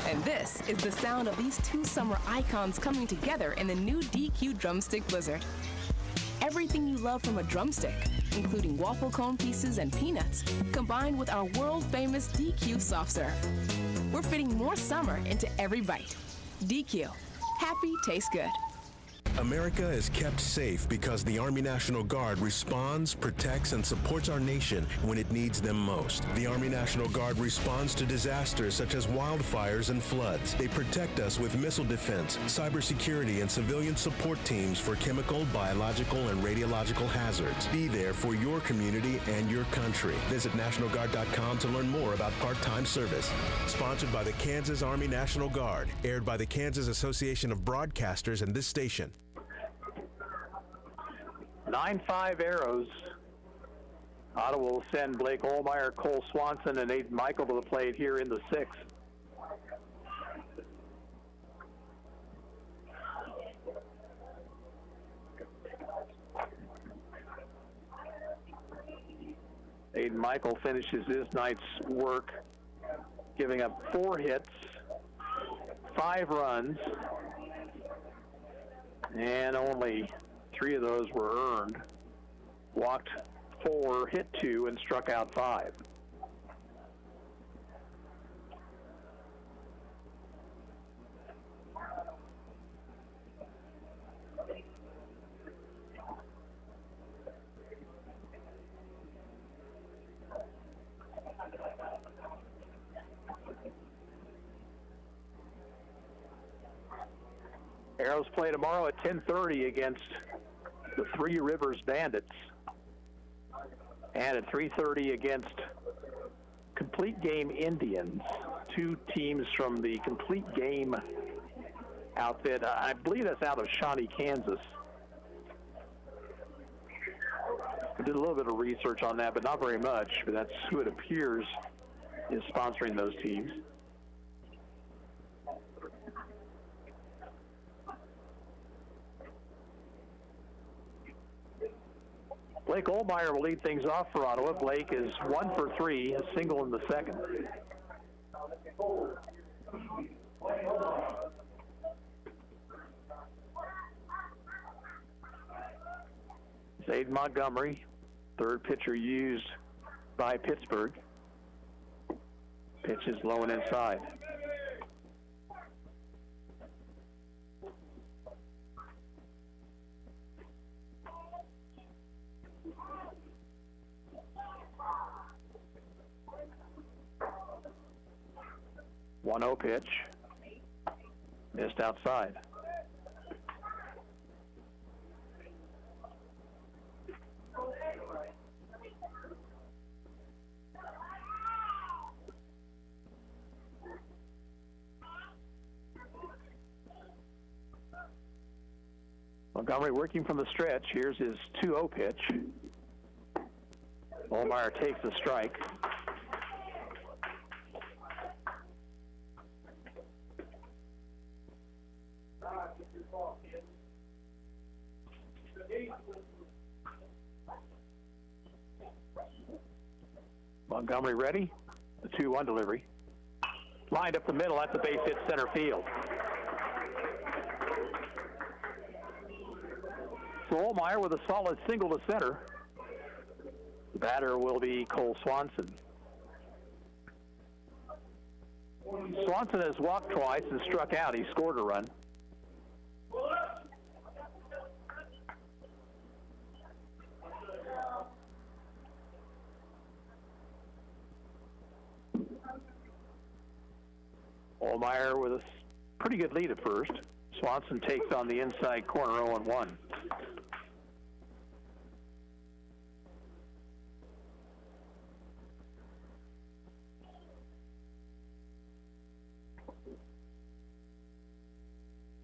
And this is the sound of these 2 summer icons coming together in the new DQ Drumstick Blizzard. Everything you love from a drumstick, including waffle cone pieces and peanuts, combined with our world-famous DQ soft serve. We're fitting more summer into every bite. DQ. Happy tastes good. America is kept safe because the Army National Guard responds, protects, and supports our nation when it needs them most. The Army National Guard responds to disasters such as wildfires and floods. They protect us with missile defense, cybersecurity, and civilian support teams for chemical, biological, and radiological hazards. Be there for your community and your country. Visit NationalGuard.com to learn more about part-time service. Sponsored by the Kansas Army National Guard. Aired by the Kansas Association of Broadcasters and this station. 9-5 Arrows. Ottawa will send Blake Olmeyer, Cole Swanson, and Aiden Michael to the plate here in the 6th. Aiden Michael finishes his night's work, giving up 4 hits, 5 runs, and only 3 of those were earned. Walked 4, hit 2, and struck out 5. Arrows play tomorrow at 10:30 against the Three Rivers Bandits, and at 3:30 against Complete Game Indians, 2 teams from the Complete Game outfit. I believe that's out of Shawnee, Kansas. I did a little bit of research on that, but not very much. But that's who it appears is sponsoring those teams. Blake Olmeyer will lead things off for Ottawa. Blake is 1 for 3, a single in the 2nd. It's Aiden Montgomery, 3rd pitcher used by Pittsburgh. Pitch is low and inside. One 1-0 pitch, missed outside. Montgomery working from the stretch. Here's his 2-0 pitch. Olmeyer takes the strike. Montgomery ready. The 2-1 delivery. Lined up the middle. That's a base hit center field. So Olmeyer with a solid single to center. The batter will be Cole Swanson. Swanson has walked twice and struck out. He scored a run. Olmeyer with a pretty good lead at first. Swanson takes on the inside corner 0-1.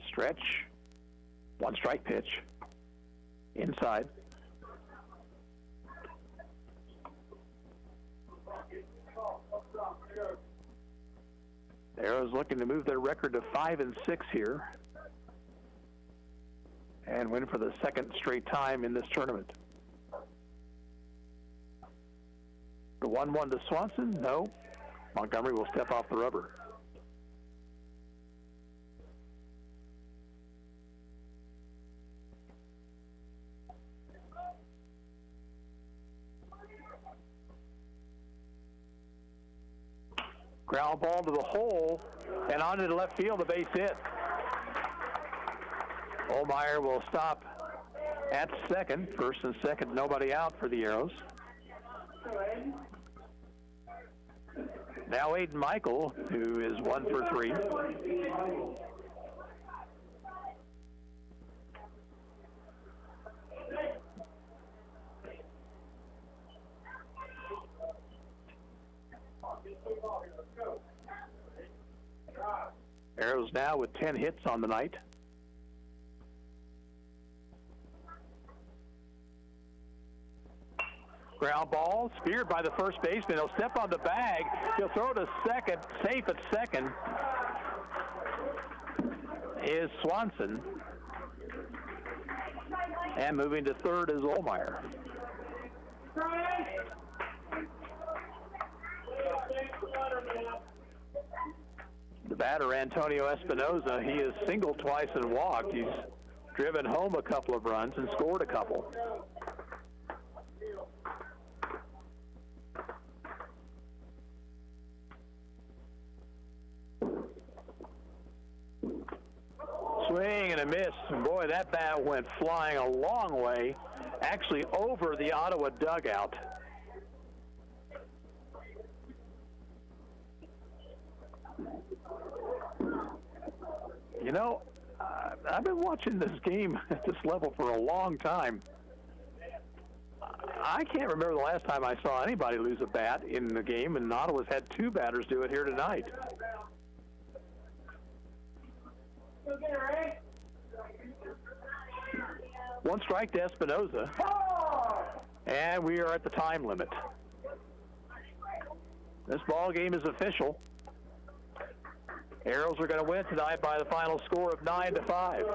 Stretch. 1 strike pitch. Inside. Arrows looking to move their record to 5-6 here and win for the second straight time in this tournament. The 1-1 to Swanson, no. Montgomery will step off the rubber. Ground ball to the hole and onto the left field, a base hit. Olmeyer will stop at second. First and second, nobody out for the Arrows. Now Aiden Michael, who is 1 for 3. Arrows now with 10 hits on the night. Ground ball, speared by the first baseman. He'll step on the bag. He'll throw to second. Safe at second is Swanson. And moving to third is Olmeyer. The batter, Antonio Espinoza, he has singled twice and walked. He's driven home a couple of runs and scored a couple. Swing and a miss. Boy, that bat went flying a long way, actually over the Ottawa dugout. You know, I've been watching this game at this level for a long time. I can't remember the last time I saw anybody lose a bat in the game, and Ottawa's had 2 batters do it here tonight. One strike to Espinoza, and we are at the time limit. This ball game is official. Arrows are going to win tonight by the final score of 9-5.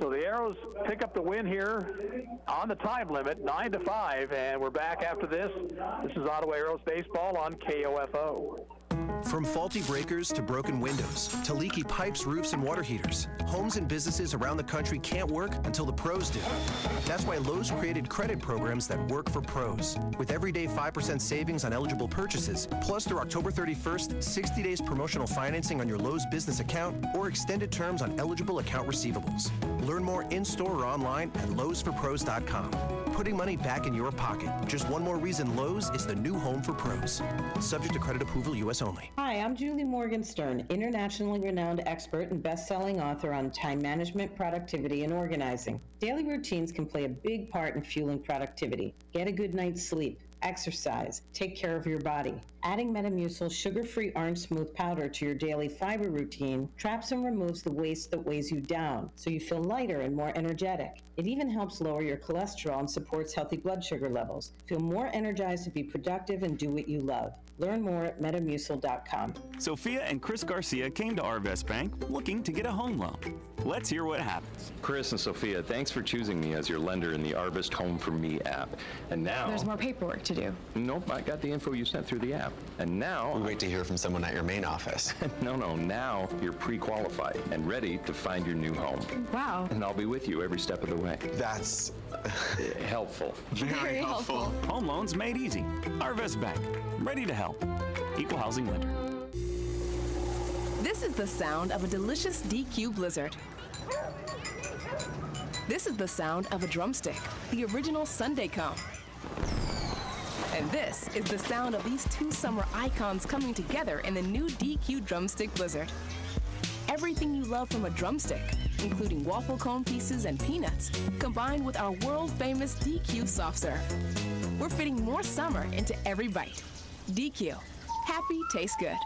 So the Arrows pick up the win here on the time limit, 9-5, and we're back after this. This is Ottawa Arrows baseball on KOFO. From faulty breakers to broken windows to leaky pipes, roofs, and water heaters, homes and businesses around the country can't work until the pros do. That's why Lowe's created credit programs that work for pros. With everyday 5% savings on eligible purchases, plus through October 31st, 60 days promotional financing on your Lowe's business account or extended terms on eligible account receivables. Learn more in-store or online at lowesforpros.com. Putting money back in your pocket. Just one more reason Lowe's is the new home for pros. Subject to credit approval, U.S. only. Hi, I'm Julie Morgenstern, internationally renowned expert and best-selling author on time management, productivity, and organizing. Daily routines can play a big part in fueling productivity. Get a good night's sleep. exercise, take care of your body. Adding Metamucil sugar-free orange smooth powder to your daily fiber routine traps and removes the waste that weighs you down, so you feel lighter and more energetic. It even helps lower your cholesterol and supports healthy blood sugar levels. Feel more energized to be productive and do what you love. Learn more at Metamucil.com. Sophia and Chris Garcia came to Arvest Bank looking to get a home loan. Let's hear what happens. Chris and Sophia, thanks for choosing me as your lender in the Arvest Home for Me app. And now... There's more paperwork to do. Nope, I got the info you sent through the app. And now... We wait to hear from someone at your main office. No, now you're pre-qualified and ready to find your new home. Wow. And I'll be with you every step of the way. That's... helpful. Very helpful. Home loans made easy. Arvest Bank, ready to help. Equal housing lender. This is the sound of a delicious DQ Blizzard. This is the sound of a drumstick, the original Sunday cone. And this is the sound of these two summer icons coming together in the new DQ Drumstick Blizzard. Everything you love from a drumstick, including waffle cone pieces and peanuts, combined with our world-famous DQ soft serve. We're fitting more summer into every bite. DQ. Happy tastes good.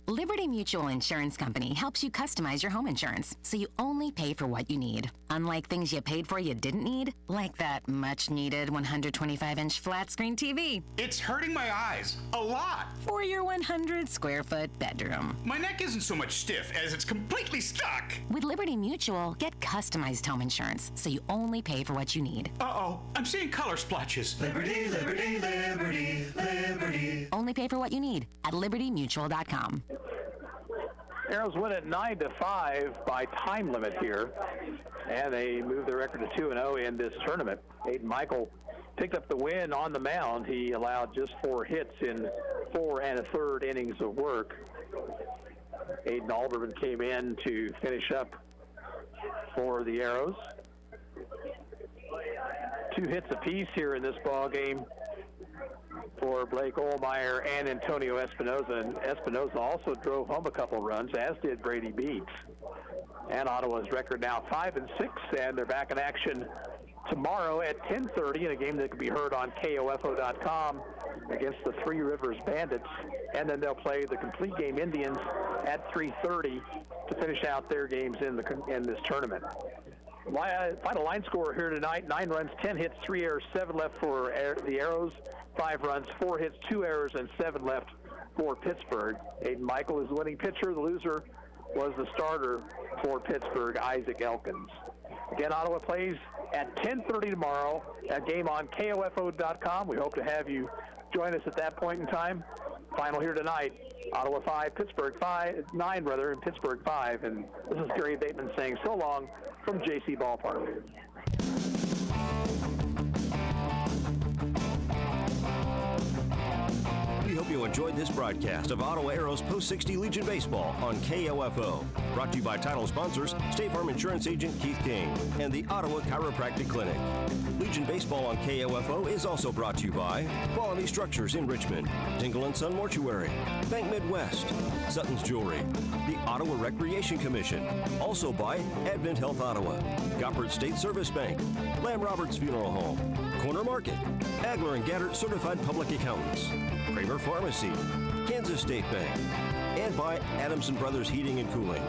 Liberty Mutual Insurance Company helps you customize your home insurance so you only pay for what you need. Unlike things you paid for you didn't need, like that much-needed 125-inch flat-screen TV. It's hurting my eyes a lot. For your 100-square-foot bedroom. My neck isn't so much stiff as it's completely stuck. With Liberty Mutual, get customized home insurance so you only pay for what you need. Uh-oh, I'm seeing color splotches. Liberty, liberty, liberty, liberty. Only pay for what you need at libertymutual.com. Arrows win at 9-5 by time limit here, and they move their record to 2-0 in this tournament. Aiden Michael picked up the win on the mound. He allowed just 4 hits in 4 1/3 innings of work. Aiden Alderman came in to finish up for the Arrows. 2 hits apiece here in this ball game for Blake Ohlmeyer and Antonio Espinoza. And Espinoza also drove home a couple runs, as did Brady Beats. And Ottawa's record now 5-6, and they're back in action tomorrow at 10:30 in a game that can be heard on KOFO.com against the Three Rivers Bandits. And then they'll play the Complete Game Indians at 3:30 to finish out their games in this tournament. Final line score here tonight: 9 runs, 10 hits, 3 errors, 7 left for the Arrows. 5 runs, 4 hits, 2 errors, and 7 left for Pittsburgh. Aiden Michael is the winning pitcher. The loser was the starter for Pittsburgh, Isaac Elkins. Again, Ottawa plays at 10:30 tomorrow, a game on KOFO.com. We hope to have you join us at that point in time. Final here tonight: Ottawa 5, Pittsburgh 9, and Pittsburgh 5. And this is Gary Bateman saying so long from JC Ballpark. We hope you enjoyed this broadcast of Ottawa Arrows Post 60 Legion Baseball on KOFO. Brought to you by title sponsors State Farm Insurance Agent Keith King and the Ottawa Chiropractic Clinic. Legion Baseball on KOFO is also brought to you by Quality Structures in Richmond, Dingle & Son Mortuary, Bank Midwest, Sutton's Jewelry, the Ottawa Recreation Commission, also by Advent Health Ottawa, Goppert State Service Bank, Lamb Roberts Funeral Home, Corner Market, Agler & Gaddert Certified Public Accountants, Kramer Pharmacy, Kansas State Bank, and by Adamson Brothers Heating and Cooling.